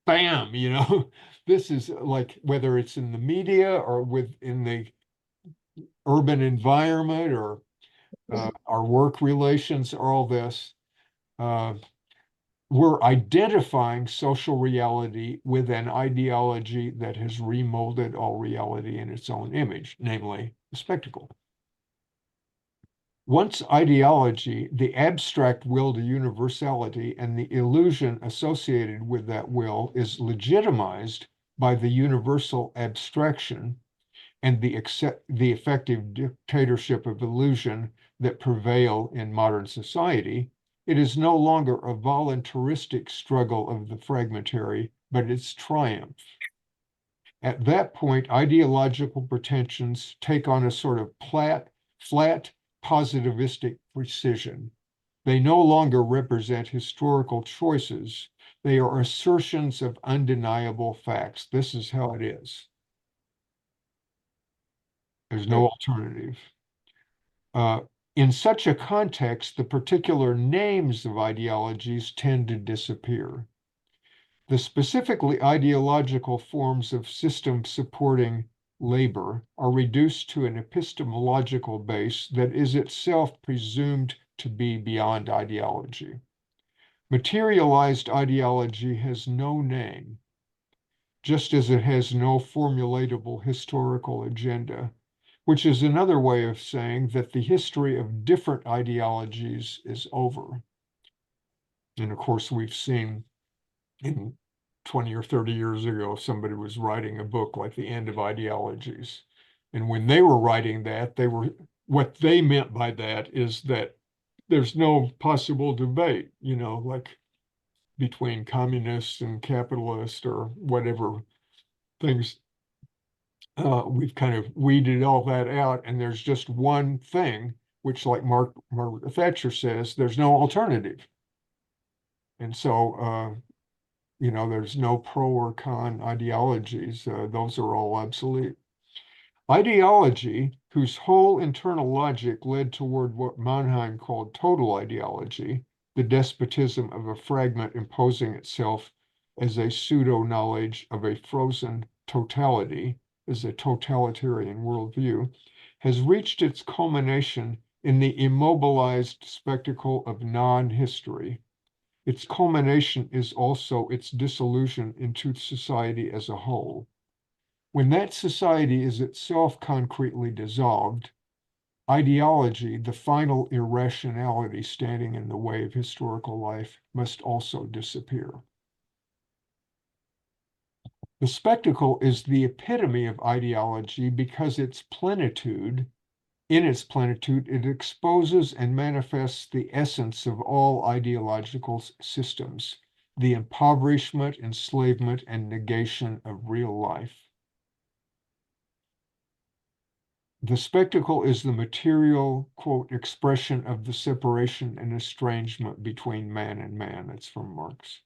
bam, this is like, whether it's in the media or within the urban environment or our work relations, all this, we're identifying social reality with an ideology that has remolded all reality in its own image, namely the spectacle. Once ideology, the abstract will to universality and the illusion associated with that will is legitimized by the universal abstraction and the effective dictatorship of illusion that prevail in modern society, it is no longer a voluntaristic struggle of the fragmentary, but its triumph. At that point, ideological pretensions take on a sort of flat positivistic precision. They no longer represent historical choices. They are assertions of undeniable facts. This is how it is. There's no alternative. In such a context, the particular names of ideologies tend to disappear. The specifically ideological forms of system supporting labor are reduced to an epistemological base that is itself presumed to be beyond ideology. Materialized ideology has no name, just as it has no formulatable historical agenda, which is another way of saying that the history of different ideologies is over. And of course, we've seen in 20 or 30 years ago, somebody was writing a book like The End of Ideologies. And when they were writing that, what they meant by that is that there's no possible debate, like between communists and capitalists or whatever things. We've kind of weeded all that out, and there's just one thing, which, like Margaret Thatcher says, there's no alternative. And so, there's no pro or con ideologies. Those are all obsolete. Ideology, whose whole internal logic led toward what Mannheim called total ideology, the despotism of a fragment imposing itself as a pseudo-knowledge of a frozen totality, as a totalitarian worldview, has reached its culmination in the immobilized spectacle of non-history. Its culmination is also its dissolution into society as a whole. When that society is itself concretely dissolved, ideology, the final irrationality standing in the way of historical life, must also disappear. The spectacle is the epitome of ideology because in its plenitude, it exposes and manifests the essence of all ideological systems, the impoverishment, enslavement, and negation of real life. The spectacle is the material, quote, expression of the separation and estrangement between man and man. That's from Marx.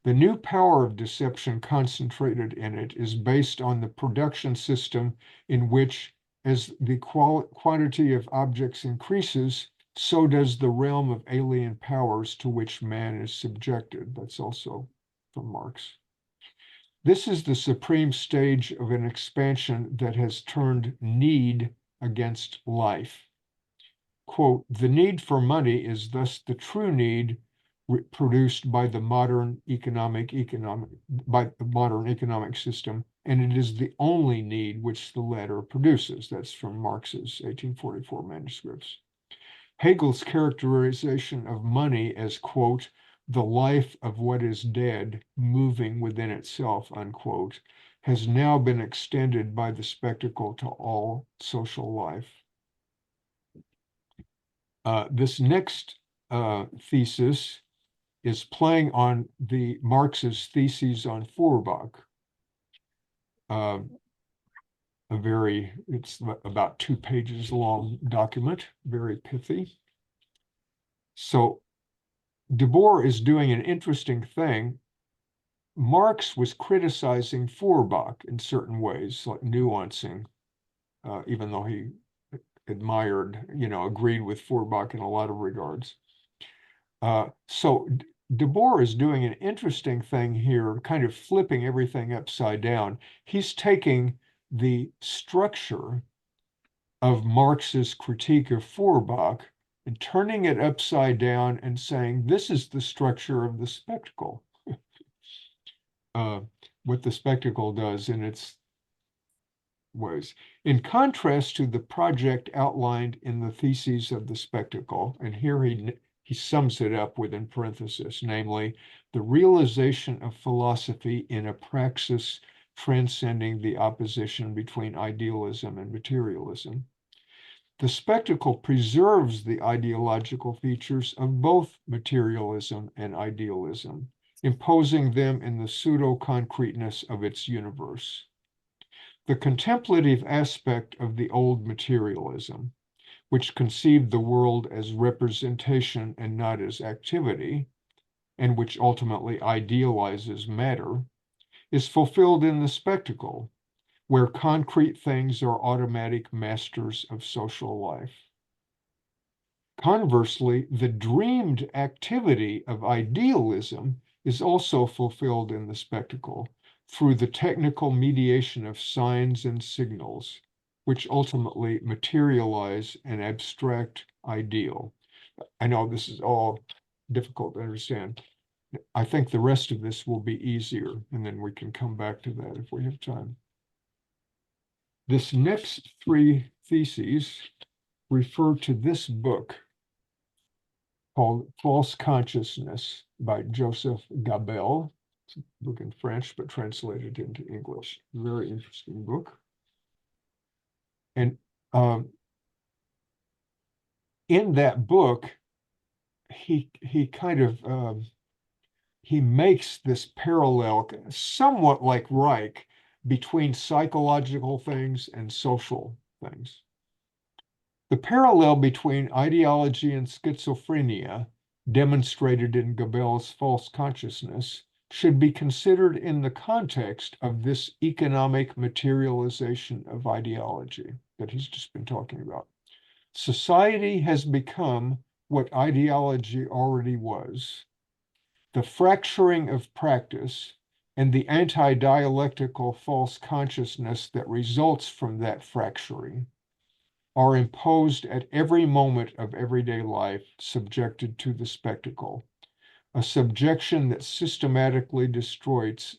The new power of deception concentrated in it is based on the production system in which, as the quantity of objects increases, so does the realm of alien powers to which man is subjected. That's also from Marx. This is the supreme stage of an expansion that has turned need against life. Quote, the need for money is thus the true need produced by the modern economic system, and it is the only need which the latter produces. That's from Marx's 1844 manuscripts. Hegel's characterization of money as, quote, the life of what is dead, moving within itself, unquote, has now been extended by the spectacle to all social life. This next thesis is playing on Marx's theses on Feuerbach. It's about 2 pages long document, very pithy. So Debord is doing an interesting thing. Marx was criticizing Feuerbach in certain ways, like nuancing, even though he agreed with Feuerbach in a lot of regards. So Debord is doing an interesting thing here, kind of flipping everything upside down. He's taking the structure of Marx's critique of Feuerbach and turning it upside down and saying, this is the structure of the spectacle. What the spectacle does in its ways. In contrast to the project outlined in the theses of the spectacle, and here he sums it up within parenthesis, namely, the realization of philosophy in a praxis transcending the opposition between idealism and materialism. The spectacle preserves the ideological features of both materialism and idealism, imposing them in the pseudo-concreteness of its universe. The contemplative aspect of the old materialism, which conceived the world as representation and not as activity, and which ultimately idealizes matter, is fulfilled in the spectacle, where concrete things are automatic masters of social life. Conversely, the dreamed activity of idealism is also fulfilled in the spectacle through the technical mediation of signs and signals, which ultimately materialize an abstract ideal. I know this is all difficult to understand. I think the rest of this will be easier, and then we can come back to that if we have time. This next three theses refer to this book called False Consciousness by Joseph Gabel. It's a book in French, but translated into English. Very interesting book. And in that book, he kind of he makes this parallel, somewhat like Reich, between psychological things and social things. The parallel between ideology and schizophrenia, demonstrated in Gabel's False Consciousness, should be considered in the context of this economic materialization of ideology that he's just been talking about. Society has become what ideology already was. The fracturing of practice and the anti-dialectical false consciousness that results from that fracturing are imposed at every moment of everyday life, subjected to the spectacle, a subjection that systematically destroys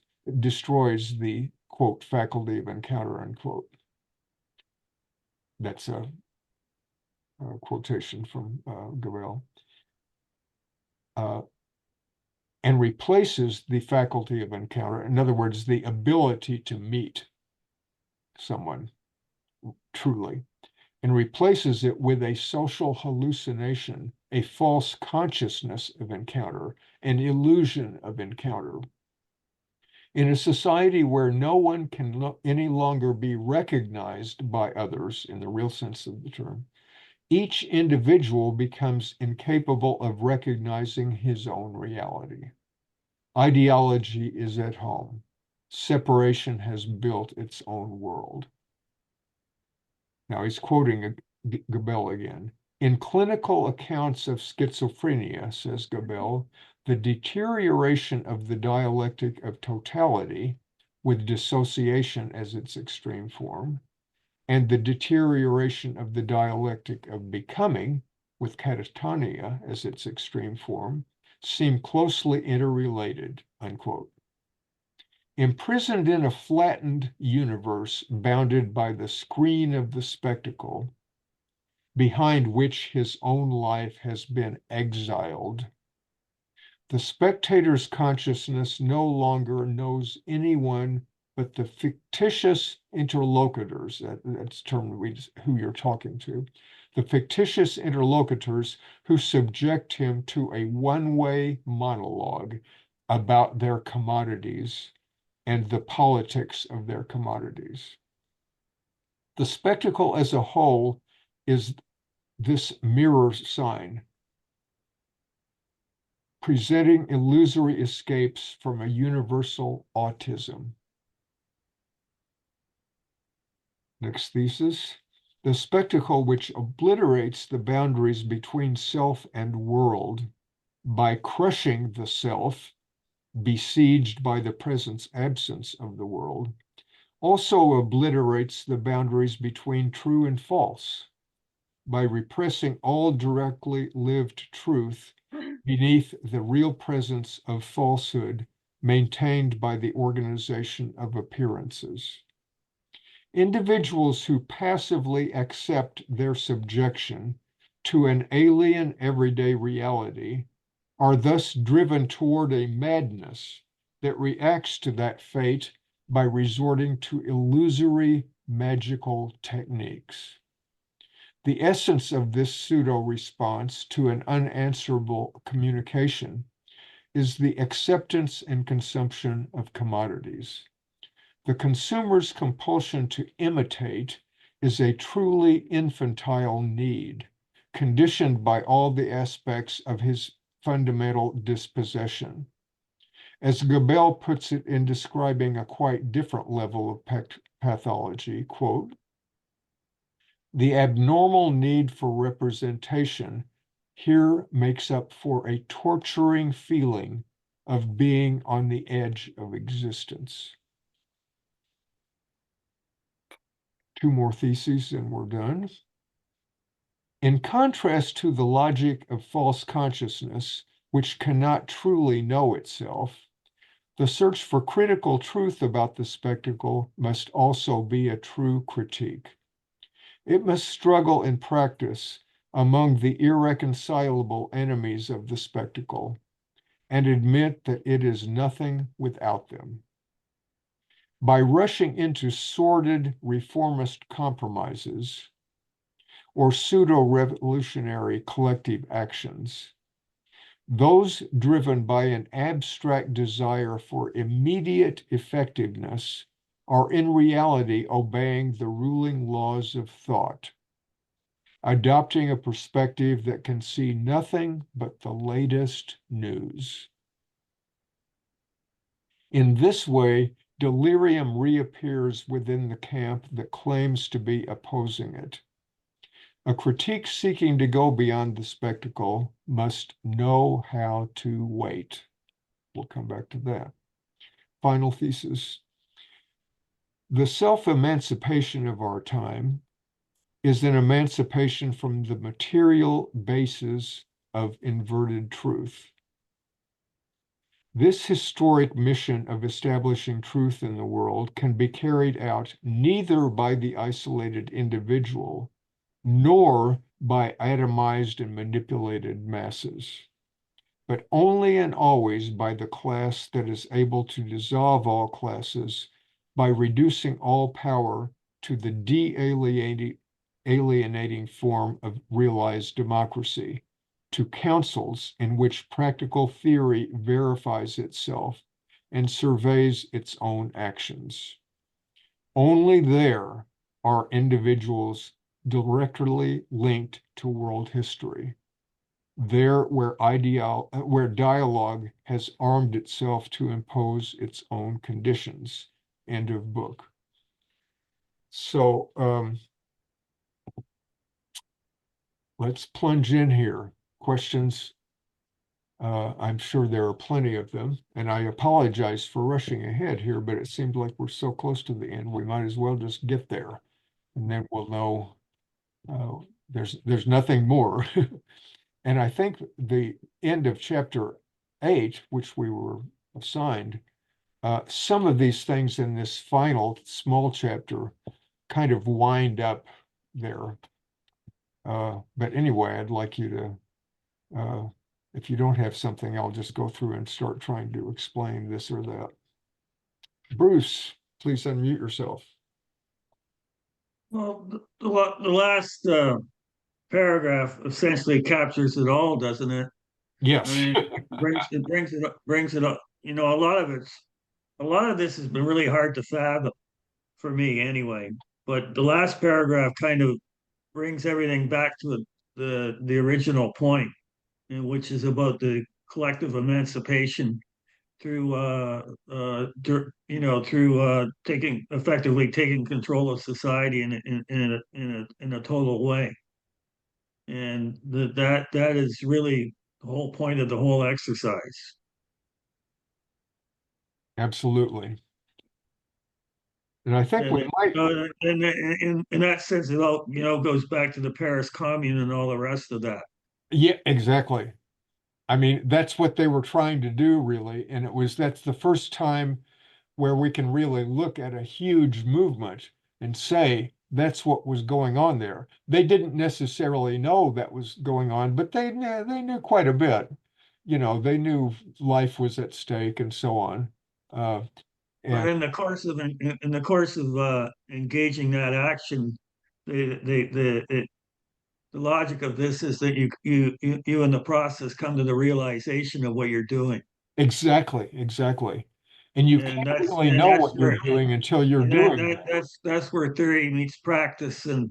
the, quote, faculty of encounter, unquote. That's a quotation from Gabel. And replaces the faculty of encounter, in other words, the ability to meet someone truly, and replaces it with a social hallucination, a false consciousness of encounter, an illusion of encounter. In a society where no one can any longer be recognized by others in the real sense of the term, each individual becomes incapable of recognizing his own reality. Ideology is at home. Separation has built its own world. Now he's quoting Gabel again. In clinical accounts of schizophrenia, says Gabel, the deterioration of the dialectic of totality, with dissociation as its extreme form, and the deterioration of the dialectic of becoming, with catatonia as its extreme form, seem closely interrelated, unquote. Imprisoned in a flattened universe bounded by the screen of the spectacle, behind which his own life has been exiled, the spectator's consciousness no longer knows anyone but the fictitious interlocutors, that's termed who you're talking to, the fictitious interlocutors who subject him to a one-way monologue about their commodities and the politics of their commodities. The spectacle as a whole is this mirror sign, presenting illusory escapes from a universal autism. Next thesis. The spectacle which obliterates the boundaries between self and world by crushing the self, besieged by the presence-absence of the world, also obliterates the boundaries between true and false by repressing all directly lived truth beneath the real presence of falsehood maintained by the organization of appearances. Individuals who passively accept their subjection to an alien everyday reality are thus driven toward a madness that reacts to that fate by resorting to illusory magical techniques. The essence of this pseudo-response to an unanswerable communication is the acceptance and consumption of commodities. The consumer's compulsion to imitate is a truly infantile need, conditioned by all the aspects of his fundamental dispossession. As Gabel puts it in describing a quite different level of pathology, quote, the abnormal need for representation here makes up for a torturing feeling of being on the edge of existence. Two more theses and we're done. In contrast to the logic of false consciousness, which cannot truly know itself, the search for critical truth about the spectacle must also be a true critique. It must struggle in practice among the irreconcilable enemies of the spectacle and admit that it is nothing without them. By rushing into sordid reformist compromises or pseudo-revolutionary collective actions, those driven by an abstract desire for immediate effectiveness are in reality obeying the ruling laws of thought, adopting a perspective that can see nothing but the latest news. In this way, delirium reappears within the camp that claims to be opposing it. A critique seeking to go beyond the spectacle must know how to wait. We'll come back to that. Final thesis. The self-emancipation of our time is an emancipation from the material basis of inverted truth. This historic mission of establishing truth in the world can be carried out neither by the isolated individual nor by atomized and manipulated masses, but only and always by the class that is able to dissolve all classes by reducing all power to the alienating form of realized democracy, to councils in which practical theory verifies itself and surveys its own actions. Only there are individuals directly linked to world history. There where dialogue has armed itself to impose its own conditions. End of book. So let's plunge in here. Questions? I'm sure there are plenty of them, and I apologize for rushing ahead here, but it seems like we're so close to the end, we might as well just get there, and then we'll know there's nothing more. And I think the end of chapter 8, which we were assigned, some of these things in this final small chapter kind of wind up there. But anyway, I'd like you to, if you don't have something, I'll just go through and start trying to explain this or that. Bruce, please unmute yourself. Well, the last paragraph essentially captures it all, doesn't it? Yes. I mean, brings it up. You know, a lot of this has been really hard to fathom for me anyway. But the last paragraph kind of brings everything back to the original point, which is about the collective emancipation through taking control of society in a total way. And that is really the whole point of the whole exercise. Absolutely. And I think we might. And in that sense, it all goes back to the Paris Commune and all the rest of that. Yeah, exactly. I mean, that's what they were trying to do, really. And that's the first time where we can really look at a huge movement and say that's what was going on there. They didn't necessarily know that was going on, but they knew quite a bit. They knew life was at stake and so on. But And in the course of engaging that action, the logic of this is that you in the process come to the realization of what you're doing. exactly. And you And can't really know what you're doing until you're doing it. that's where theory meets practice, and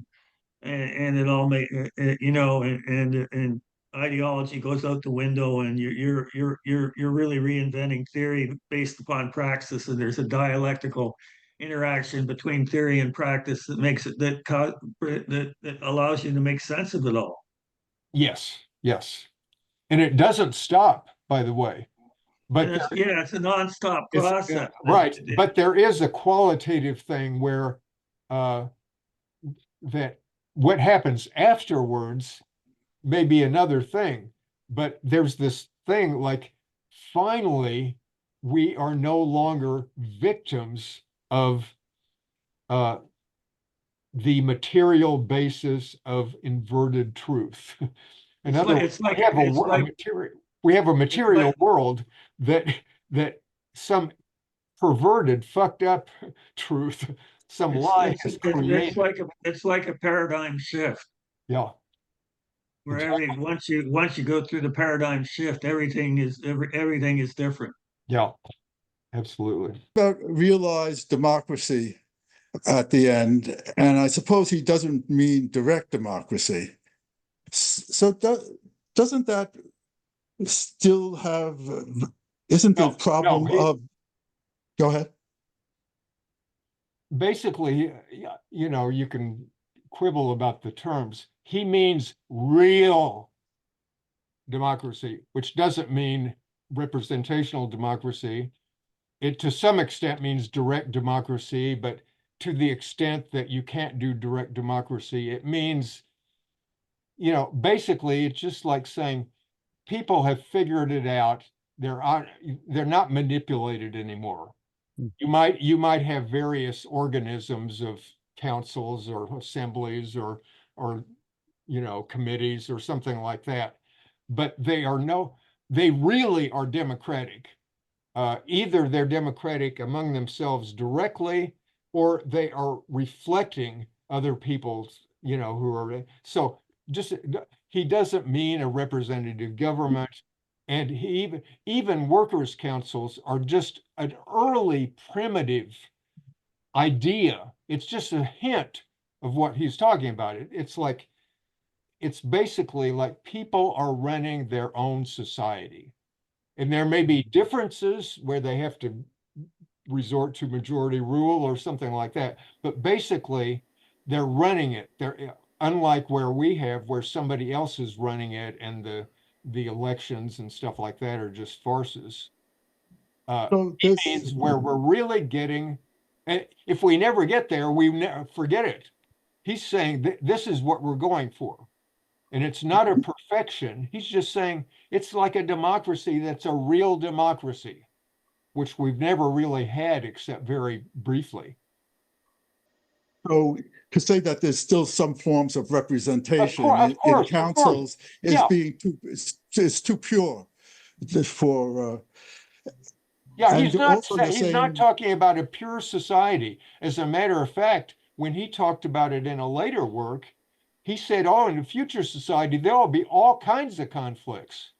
it all make and ideology goes out the window, and you're really reinventing theory based upon praxis, and there's a dialectical interaction between theory and practice that makes it that allows you to make sense of it all. Yes. And it doesn't stop, by the way. But And it's a nonstop it's process. right. But there is a qualitative thing where that what happens afterwards may be another thing. But there's this thing like finally we are no longer victims of the material basis of inverted truth. In other words, we have a material world that some perverted, fucked up truth, some lie has created. It's like a paradigm shift. Yeah, Where exactly. once you go through the paradigm shift, everything is different. Yeah, absolutely. About realized democracy at the end, and I suppose he doesn't mean direct democracy. So doesn't that still have, isn't the problem of, go ahead. Basically, you can quibble about the terms. He means real democracy, which doesn't mean representational democracy. It to some extent means direct democracy, but to the extent that you can't do direct democracy, it means, basically it's just like saying people have figured it out. They're not manipulated anymore. You might have various organisms of councils or assemblies or committees or something like that, but they really are democratic. Either they're democratic among themselves directly, or they are reflecting other people's, who are so just he doesn't mean a representative government. And even workers' councils are just an early primitive idea. It's just a hint of what he's talking about. It's basically like people are running their own society. And there may be differences where they have to resort to majority rule or something like that. But basically, they're running it. They're unlike where somebody else is running it, and the elections and stuff like that are just farces. It means where we're really getting, and if we never get there, we never forget it. He's saying that this is what we're going for. And it's not a perfection. He's just saying it's like a democracy that's a real democracy, which we've never really had except very briefly. So to say that there's still some forms of representation in councils is too pure for. He's not talking about a pure society. As a matter of fact, when he talked about it in a later work, he said, in the future society, there will be all kinds of conflicts.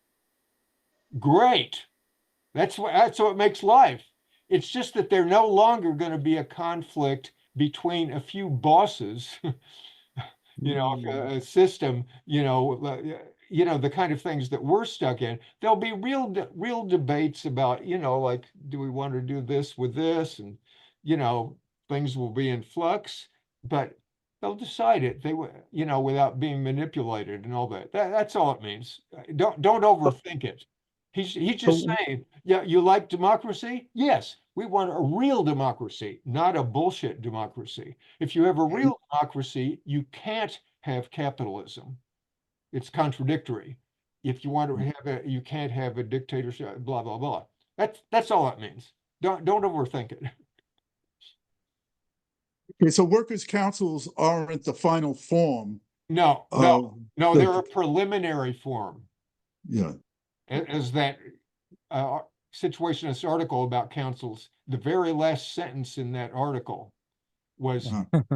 Great. That's what makes life. It's just that they're no longer going to be a conflict between a few bosses, a system, the kind of things that we're stuck in. There'll be real debates about, like, do we want to do this with this? And, things will be in flux, but they'll decide it. They will, without being manipulated and all that. That's all it means. Don't overthink it. He's just saying, you like democracy? Yes, we want a real democracy, not a bullshit democracy. If you have a real democracy, you can't have capitalism. It's contradictory. If you want to have you can't have a dictatorship, blah, blah, blah. That's all it means. Don't overthink it. Okay, so workers' councils aren't the final form No, of they're a preliminary form. yeah. As that Situationist article about councils, the very last sentence in that article was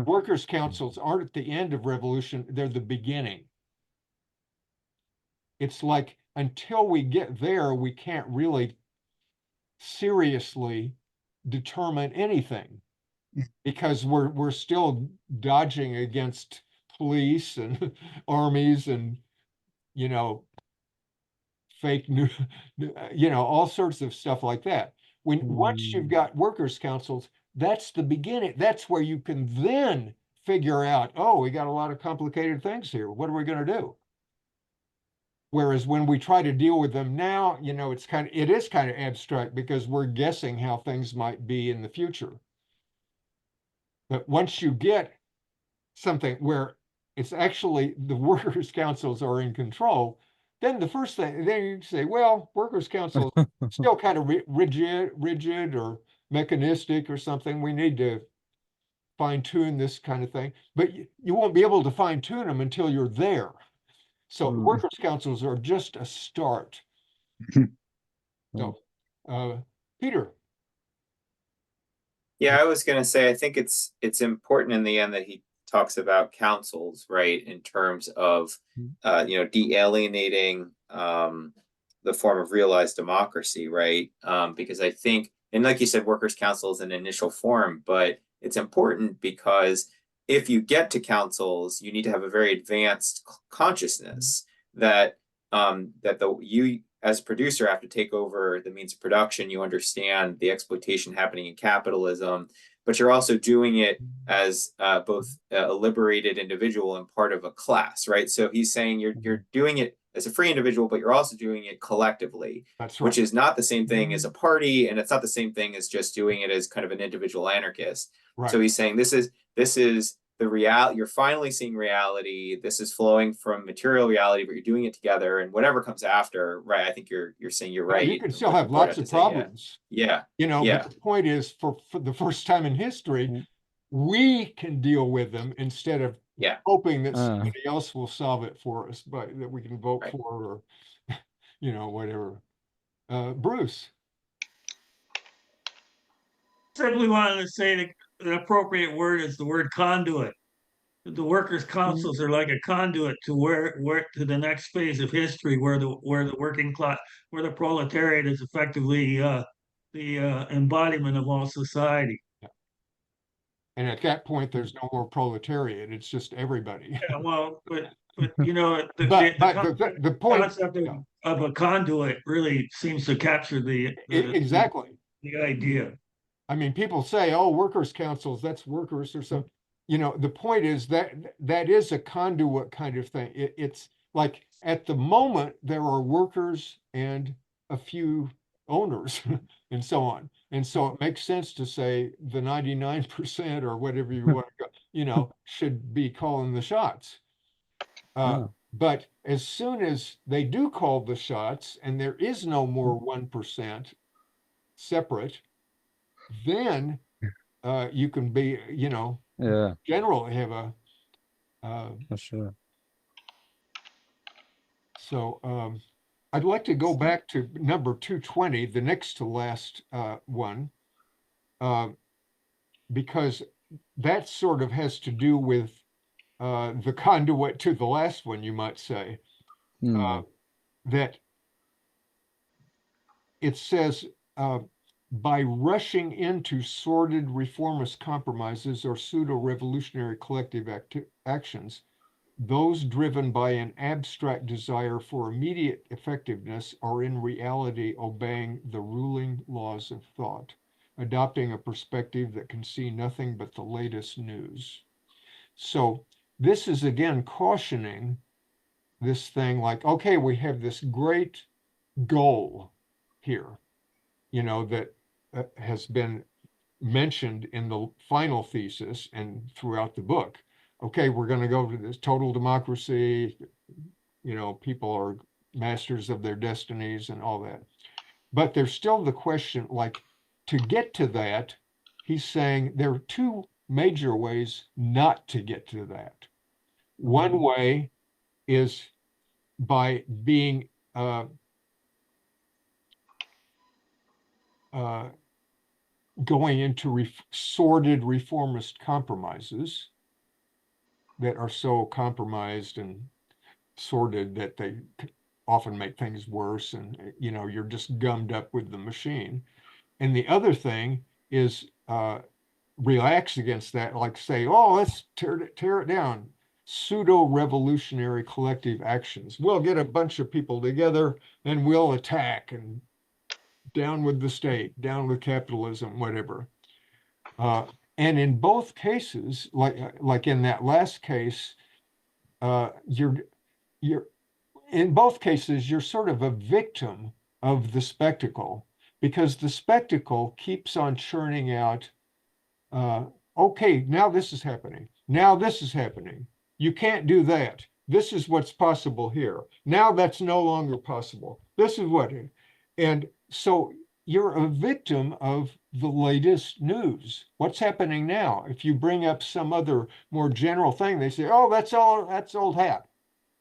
workers' councils aren't at the end of revolution, they're the beginning. It's like until we get there, we can't really seriously determine anything because we're still dodging against police and armies and fake news, all sorts of stuff like that. Once you've got workers' councils, that's the beginning. That's where you can then figure out, oh, we got a lot of complicated things here. What are we going to do? Whereas when we try to deal with them now, it is kind of abstract because we're guessing how things might be in the future. But once you get something where it's actually the workers' councils are in control, then the first thing, then you say, well, workers' councils still kind of rigid or mechanistic or something. We need to fine tune this kind of thing, but you won't be able to fine tune them until you're there. So workers' councils are just a start. So, Peter. Yeah, I was going to say, I think it's important in the end that he talks about councils, right, in terms of, de-alienating the form of realized democracy, right? Because I think, and like you said, workers' council is an initial form, but it's important because if you get to councils, you need to have a very advanced consciousness that you as a producer have to take over the means of production. You understand the exploitation happening in capitalism, but you're also doing it as both a liberated individual and part of a class, right? So he's saying you're doing it as a free individual, but you're also doing it collectively. That's right. Which is not the same thing as a party, and it's not the same thing as just doing it as kind of an individual anarchist. Right. So he's saying this is the reality. You're finally seeing reality. This is flowing from material reality, but you're doing it together, and whatever comes after, right? I think you're saying you're right. You can still have lots of problems. Yeah. But the point is, for the first time in history, we can deal with them instead of hoping that somebody else will solve it for us, but that we can vote for, or whatever. Bruce. Simply wanted to say that the appropriate word is the word conduit. The workers' councils are like a conduit to where to the next phase of history, where the working class, where the proletariat is effectively the embodiment of all society. And at that point, there's no more proletariat; it's just everybody. Yeah, well, but the point concept of a conduit really seems to capture the idea. I mean, people say, "Oh, workers' councils, that's workers or something." The point is that is a conduit kind of thing. It's like at the moment there are workers and a few owners and so on. And so it makes sense to say the 99% or whatever you want to go, should be calling the shots. But as soon as they do call the shots and there is no more 1% separate, then you can be, generally have a for sure. So I'd like to go back to number 220, the next to last one, because that sort of has to do with the conduit to the last one, you might say, that it says, by rushing into sordid reformist compromises or pseudo-revolutionary collective actions, those driven by an abstract desire for immediate effectiveness are in reality obeying the ruling laws of thought, adopting a perspective that can see nothing but the latest news. So this is again cautioning this thing like, okay, we have this great goal here, that has been mentioned in the final thesis and throughout the book. Okay, we're going to go to this total democracy, people are masters of their destinies and all that. But there's still the question, like, to get to that, he's saying there are two major ways not to get to that. One way is by being going into sordid reformist compromises that are so compromised and sordid that they often make things worse, and you're just gummed up with the machine. And the other thing is relax against that, like say, oh, let's tear it down. Pseudo-revolutionary collective actions. We'll get a bunch of people together and we'll attack, and down with the state, down with capitalism, whatever. And in both cases, like in that last case, you're in both cases, you're sort of a victim of the spectacle, because the spectacle keeps on churning out, okay, now this is happening. Now this is happening. You can't do that. This is what's possible here. Now that's no longer possible. This is what, and so you're a victim of the latest news. What's happening now? If you bring up some other more general thing, they say, oh, that's old hat.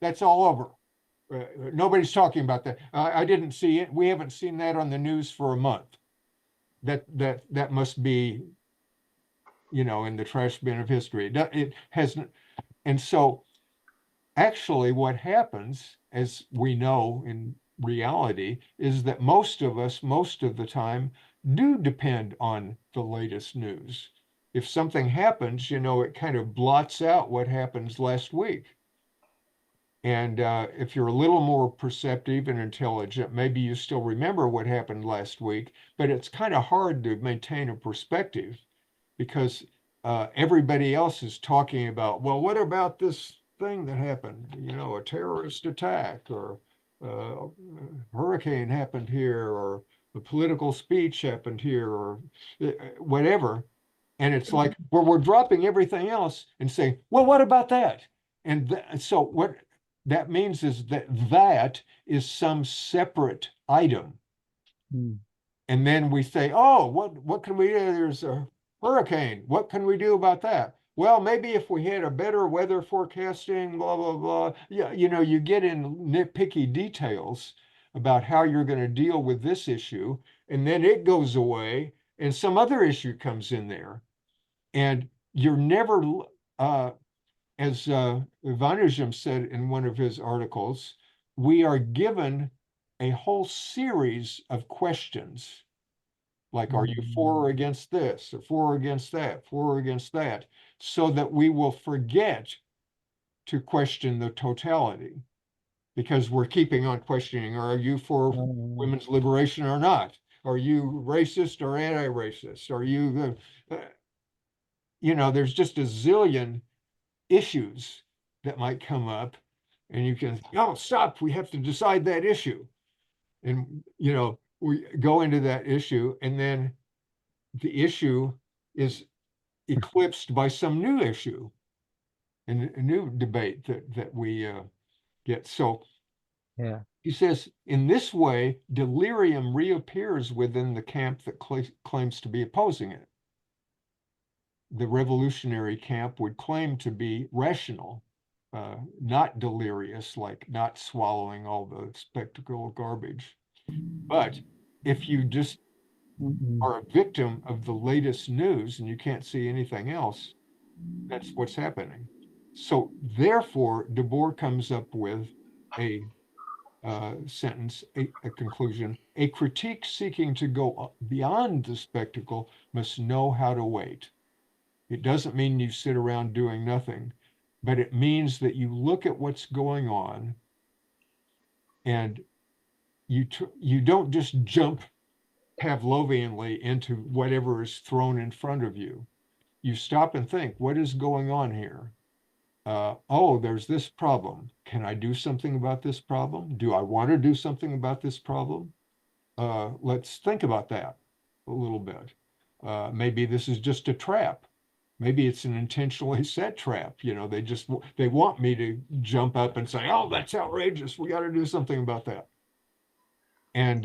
That's all over. Nobody's talking about that. I didn't see it. We haven't seen that on the news for a month. That must be, in the trash bin of history. It hasn't. And so actually what happens, as we know in reality, is that most of us, most of the time, do depend on the latest news. If something happens, it kind of blots out what happens last week. And if you're a little more perceptive and intelligent, maybe you still remember what happened last week, but it's kind of hard to maintain a perspective because everybody else is talking about, well, what about this thing that happened? A terrorist attack, or a hurricane happened here, or a political speech happened here, or whatever. And it's like, well, we're dropping everything else and saying, well, what about that? And so what that means is that is some separate item. And then we say, oh, what can we do? There's a hurricane. What can we do about that? Well, maybe if we had a better weather forecasting, blah, blah, blah. Yeah, you get in nitpicky details about how you're going to deal with this issue, and then it goes away, and some other issue comes in there. And you're never, as Ivanizhim said in one of his articles, we are given a whole series of questions, like, are you for or against this, or for or against that, for or against that, so that we will forget to question the totality, because we're keeping on questioning, are you for women's liberation or not? Are you racist or anti-racist? Are you there's just a zillion issues that might come up, and you can, oh, stop, we have to decide that issue. And, we go into that issue, and then the issue is eclipsed by some new issue and a new debate that we get. So Yeah. he says, in this way, delirium reappears within the camp that claims to be opposing it. The revolutionary camp would claim to be rational, not delirious, like not swallowing all the spectacle garbage. But if you just are a victim of the latest news and you can't see anything else, that's what's happening. So therefore, Debord comes up with a sentence, a conclusion: a critique seeking to go beyond the spectacle must know how to wait. It doesn't mean you sit around doing nothing, but it means that you look at what's going on, and you don't just jump Pavlovianly into whatever is thrown in front of you. You stop and think, what is going on here? Oh, there's this problem. Can I do something about this problem? Do I want to do something about this problem? Let's think about that a little bit. Maybe this is just a trap. Maybe it's an intentionally set trap. They want me to jump up and say, oh, that's outrageous. We got to do something about that. And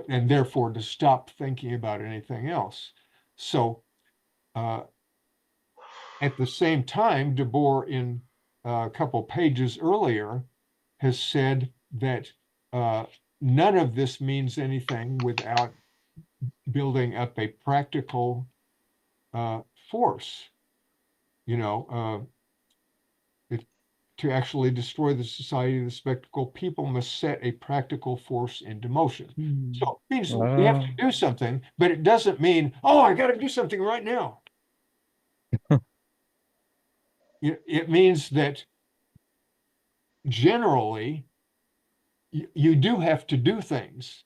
therefore to stop thinking about anything else. So At the same time, Debord, in a couple pages earlier, has said that none of this means anything without building up a practical force. You know, to actually destroy the society of the spectacle, people must set a practical force into motion. So it means we have to do something, but it doesn't mean, oh, I got to do something right now. It means that generally you do have to do things,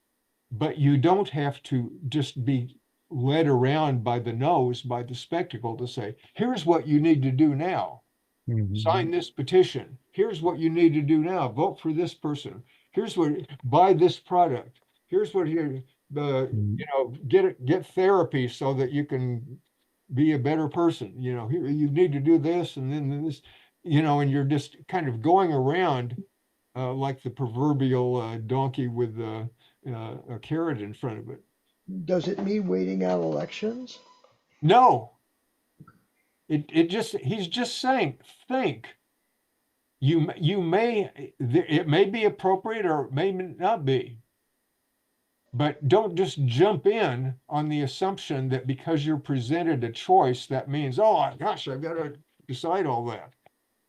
but you don't have to just be led around by the nose, by the spectacle to say, here's what you need to do now. Sign this petition. Here's what you need to do now. Vote for this person. Here's what, buy this product. Here's what you know, get therapy so that you can be a better person. You know, here you need to do this and then this, you know, and you're just kind of going around like the proverbial donkey with a carrot in front of it. Does it mean waiting out elections? No, he's just saying, think. You may, it may be appropriate or it may not be, but don't just jump in on the assumption that because you're presented a choice, that means, oh gosh, I've got to decide all that.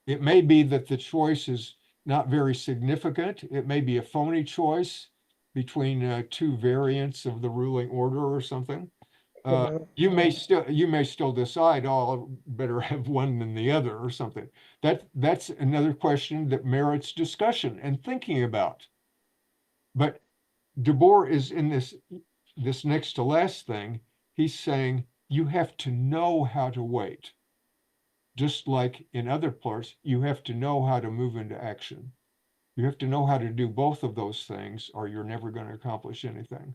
It may be that the choice is not very significant. It may be a phony choice between two variants of the ruling order or something. You may still decide, oh, I better have one than the other or something. That's another question that merits discussion and thinking about. But Debord is in this next to last thing. He's saying you have to know how to wait. Just like in other parts, you have to know how to move into action. You have to know how to do both of those things, or you're never going to accomplish anything.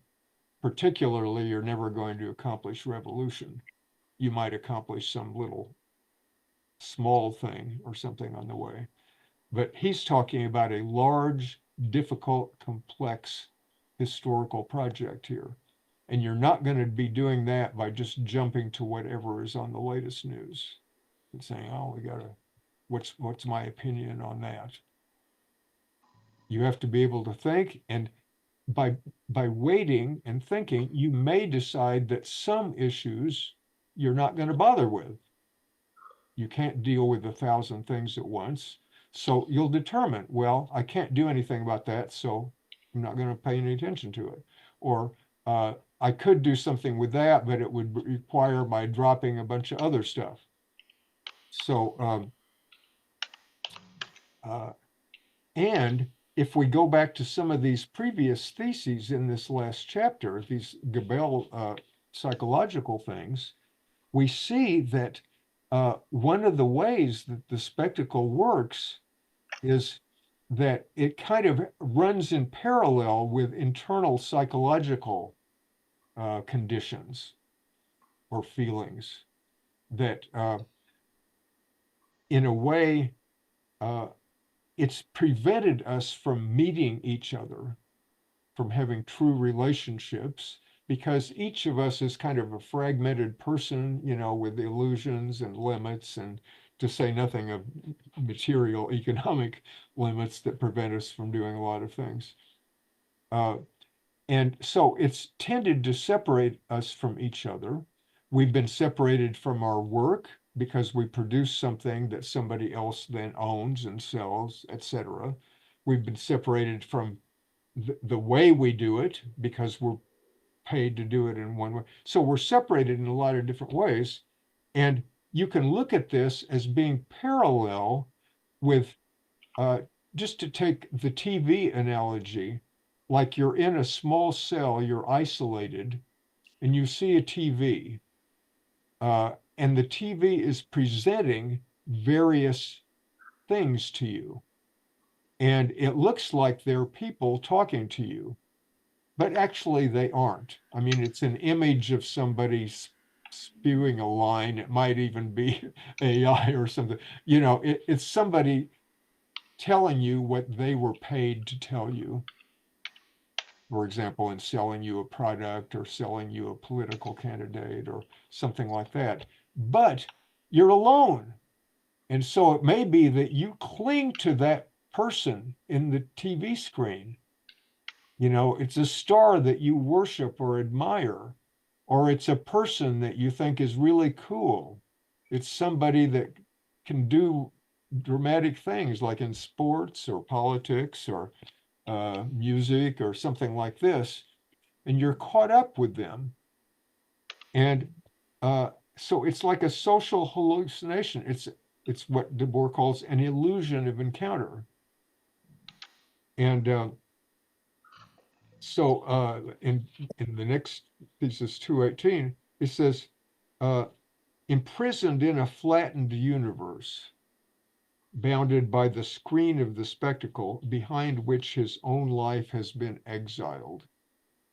Particularly, you're never going to accomplish revolution. You might accomplish some little small thing or something on the way. But he's talking about a large, difficult, complex historical project here. And you're not going to be doing that by just jumping to whatever is on the latest news and saying, oh, we got to, what's my opinion on that? You have to be able to think, and by waiting and thinking, you may decide that some issues you're not going to bother with. You can't deal with 1,000 things at once. So you'll determine, well, I can't do anything about that, so I'm not going to pay any attention to it. Or I could do something with that, but it would require my dropping a bunch of other stuff. So, and if we go back to some of these previous theses in this last chapter, these Gabel psychological things, we see that one of the ways that the spectacle works is that it kind of runs in parallel with internal psychological conditions or feelings that in a way it's prevented us from meeting each other, from having true relationships, because each of us is kind of a fragmented person, you know, with illusions and limits, and to say nothing of material economic limits that prevent us from doing a lot of things. And so it's tended to separate us from each other. We've been separated from our work because we produce something that somebody else then owns and sells, etc. We've been separated from the way we do it because we're paid to do it in one way. So we're separated in a lot of different ways. And you can look at this as being parallel with, just to take the TV analogy, like you're in a small cell, you're isolated, and you see a TV. And the TV is presenting various things to you. And it looks like they're people talking to you, but actually they aren't. I mean, it's an image of somebody spewing a line. It might even be AI or something. You know, it's somebody telling you what they were paid to tell you. For example, in selling you a product or selling you a political candidate or something like that. But you're alone. And so it may be that you cling to that person in the TV screen. You know, it's a star that you worship or admire, or it's a person that you think is really cool. It's somebody that can do dramatic things like in sports or politics or music or something like this, and you're caught up with them. And so it's like a social hallucination. It's what Debord calls an illusion of encounter. And so in the next thesis 218, it says, imprisoned in a flattened universe, bounded by the screen of the spectacle behind which his own life has been exiled.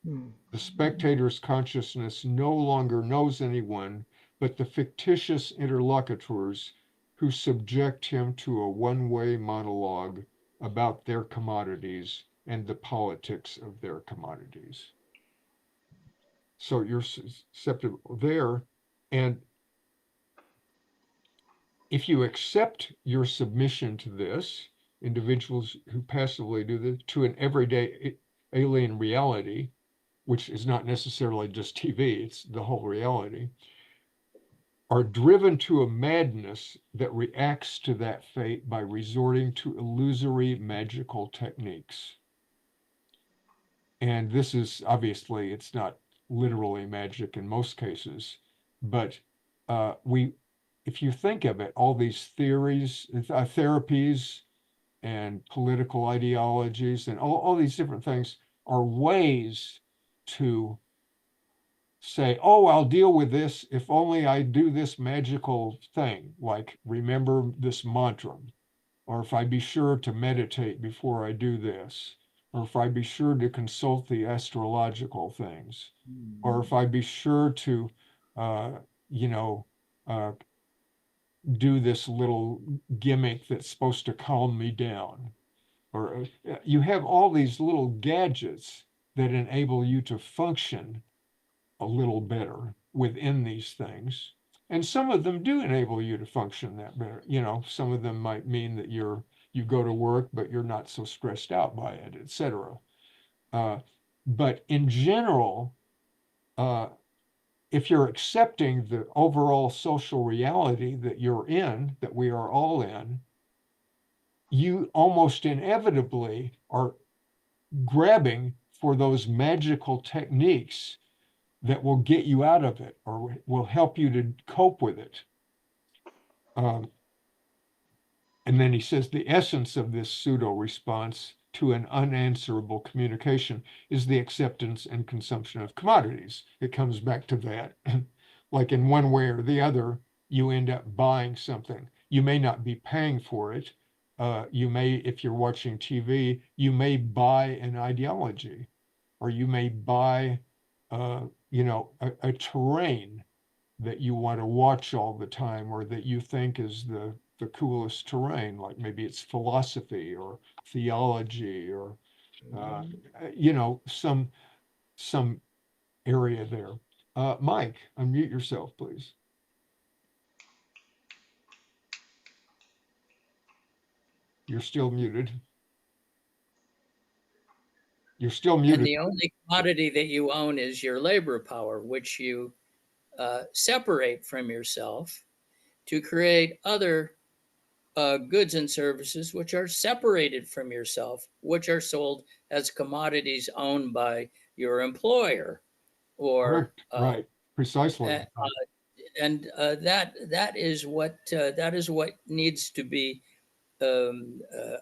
The spectator's consciousness no longer knows anyone but the fictitious interlocutors who subject him to a one-way monologue about their commodities and the politics of their commodities. So you're susceptible there. And if you accept your submission to this, individuals who passively do this, to an everyday alien reality, which is not necessarily just TV, it's the whole reality, are driven to a madness that reacts to that fate by resorting to illusory magical techniques. And this is obviously, it's not literally magic in most cases, but if you think of it, all these theories, therapies, and political ideologies, and all these different things are ways to say, oh, I'll deal with this if only I do this magical thing, like remember this mantra, or if I be sure to meditate before I do this, or if I be sure to consult the astrological things, or if I be sure to, you know, do this little gimmick that's supposed to calm me down. Or you have all these little gadgets that enable you to function a little better within these things. And some of them do enable you to function that better. You know, some of them might mean that you go to work, but you're not so stressed out by it, etc. But in general, if you're accepting the overall social reality that you're in, that we are all in, you almost inevitably are grabbing for those magical techniques that will get you out of it or will help you to cope with it. And then he says the essence of this pseudo response to an unanswerable communication is the acceptance and consumption of commodities. It comes back to that. Like in one way or the other, you end up buying something. You may not be paying for it. You may, if you're watching TV, you may buy an ideology, or you may buy, you know, a terrain that you want to watch all the time, or that you think is the coolest terrain, like maybe it's philosophy or theology or you know, some area there. Mike, unmute yourself, please. You're still muted. You're still muted. And the only commodity that you own is your labor power, which you separate from yourself to create other goods and services which are separated from yourself, which are sold as commodities owned by your employer, or right, precisely. And that is what needs to be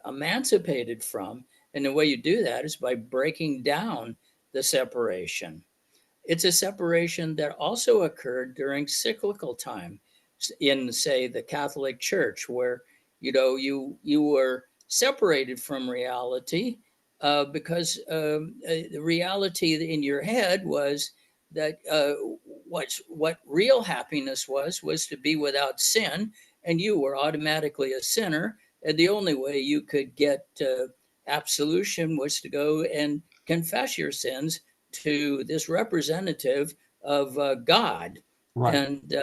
emancipated from. And the way you do that is by breaking down the separation. It's a separation that also occurred during cyclical time in, say, the Catholic Church, where you were separated from reality because the reality in your head was that what real happiness was to be without sin, and you were automatically a sinner, and the only way you could get absolution was to go and confess your sins to this representative of God. Right. And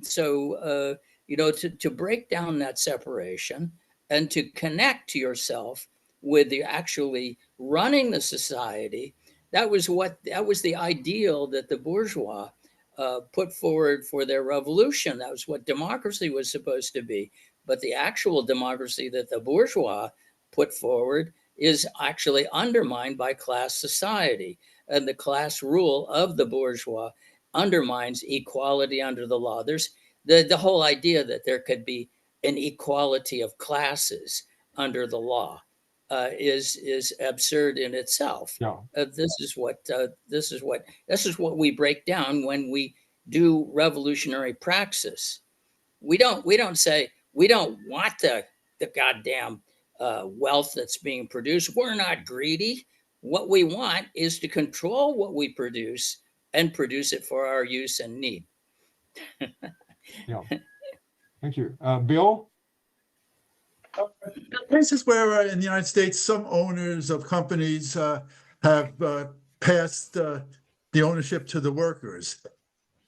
so you know, to break down that separation and to connect yourself with the actually running the society. That was the ideal that the bourgeois put forward for their revolution. That was what democracy was supposed to be. But the actual democracy that the bourgeois put forward is actually undermined by class society. And the class rule of the bourgeois undermines equality under the law. There's the whole idea that there could be an equality of classes under the law is absurd in itself. Yeah. This is what we break down when we do revolutionary praxis. We don't say we don't want the goddamn wealth that's being produced. We're not greedy. What we want is to control what we produce and produce it for our use and need. Yeah. Thank you. Bill? Places where in the United States, some owners of companies have passed the ownership to the workers.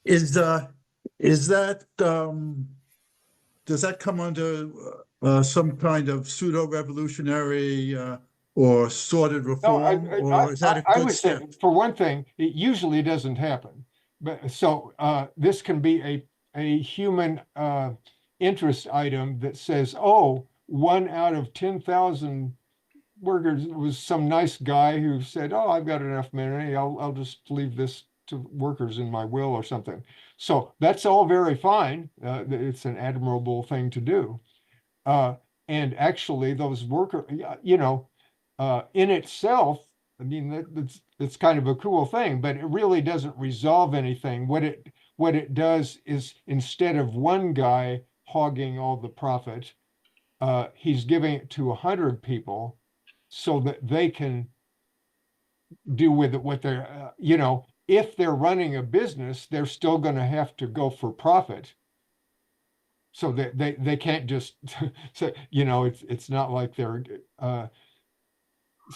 Is that does that come under some kind of pseudo-revolutionary or sorted reform, or is that a I good would say, step? for one thing, it usually doesn't happen. But so this can be a human interest item that says, oh, 1 out of 10,000 workers was some nice guy who said, oh, I've got enough money, I'll just leave this to workers in my will or something. So that's all very fine. It's an admirable thing to do. And actually those workers, you know, in itself, I mean, that's kind of a cool thing, but it really doesn't resolve anything. What it does is, instead of one guy hogging all the profit, he's giving it to 100 people so that they can do with it what they're, you know, if they're running a business, they're still going to have to go for profit. So that they can't just say, you know, it's not like they're,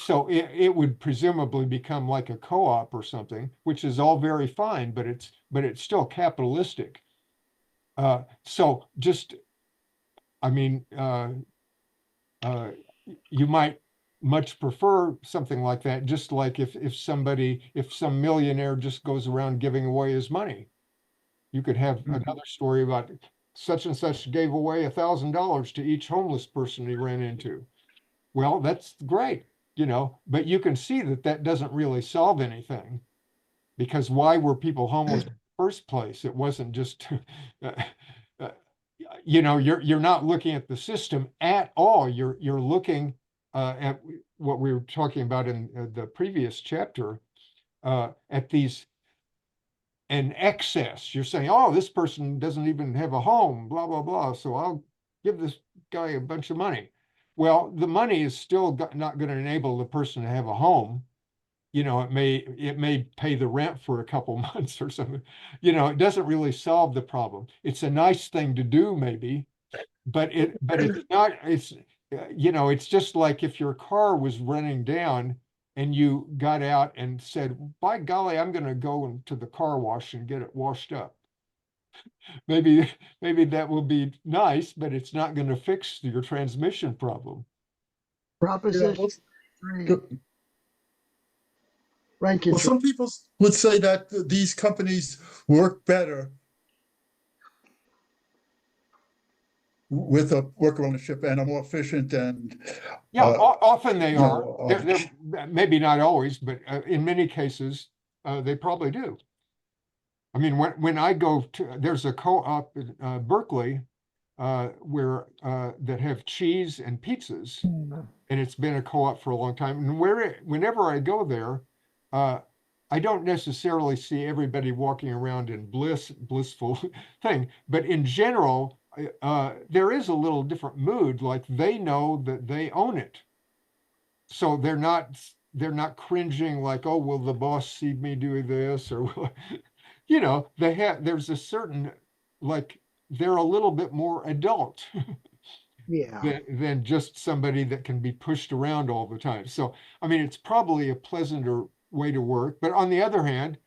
so it would presumably become like a co-op or something, which is all very fine, but it's still capitalistic. So just, I mean, you might much prefer something like that, just like if some millionaire just goes around giving away his money. You could have another story about such and such gave away $1,000 to each homeless person he ran into. Well, that's great, you know, but you can see that doesn't really solve anything, because why were people homeless in the first place? It wasn't just, you know, you're not looking at the system at all. You're looking at what we were talking about in the previous chapter, at these an excess. You're saying, oh, this person doesn't even have a home, blah, blah, blah. So I'll give this guy a bunch of money. Well, the money is still not going to enable the person to have a home. You know, it may pay the rent for a couple months or something. You know, it doesn't really solve the problem. It's a nice thing to do, maybe, but it's not, you know, it's just like if your car was running down and you got out and said, by golly, I'm going to go into the car wash and get it washed up. Maybe that will be nice, but it's not going to fix your transmission problem. Proposition 3. Rank Well, some people would say that these companies work better with a worker ownership and are more efficient, and yeah, often they are. know, They're maybe not always, but in many cases they probably do. I mean, when I go to, there's a co-op in Berkeley where that have cheese and pizzas, and it's been a co-op for a long time. And whenever I go there, I don't necessarily see everybody walking around in blissful thing, but in general, there is a little different mood. Like they know that they own it, so they're not cringing like, oh, will the boss see me doing this, or you know, there's a certain, like, they're a little bit more adult Yeah. than just somebody that can be pushed around all the time. So I mean, it's probably a pleasanter way to work, but on the other hand,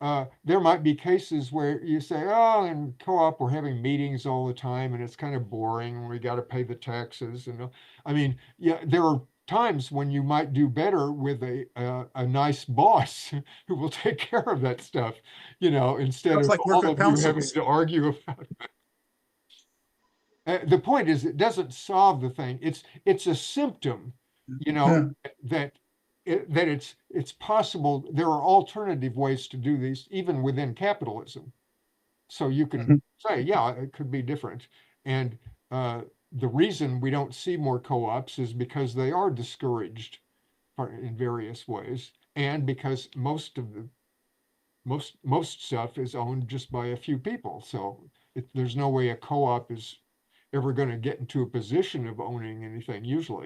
there might be cases where you say, oh, in co-op, we're having meetings all the time and it's kind of boring and we got to pay the taxes. And I mean, yeah, there are times when you might do better with a nice boss who will take care of that stuff, you know, instead Sounds of like all worker of you having councils. to argue about it. The point is, it doesn't solve the thing. It's a symptom, you know, that it's possible there are alternative ways to do these, even within capitalism. So you can say, yeah, it could be different. And the reason we don't see more co-ops is because they are discouraged in various ways, and because most of the most stuff is owned just by a few people. So there's no way a co-op is ever going to get into a position of owning anything usually.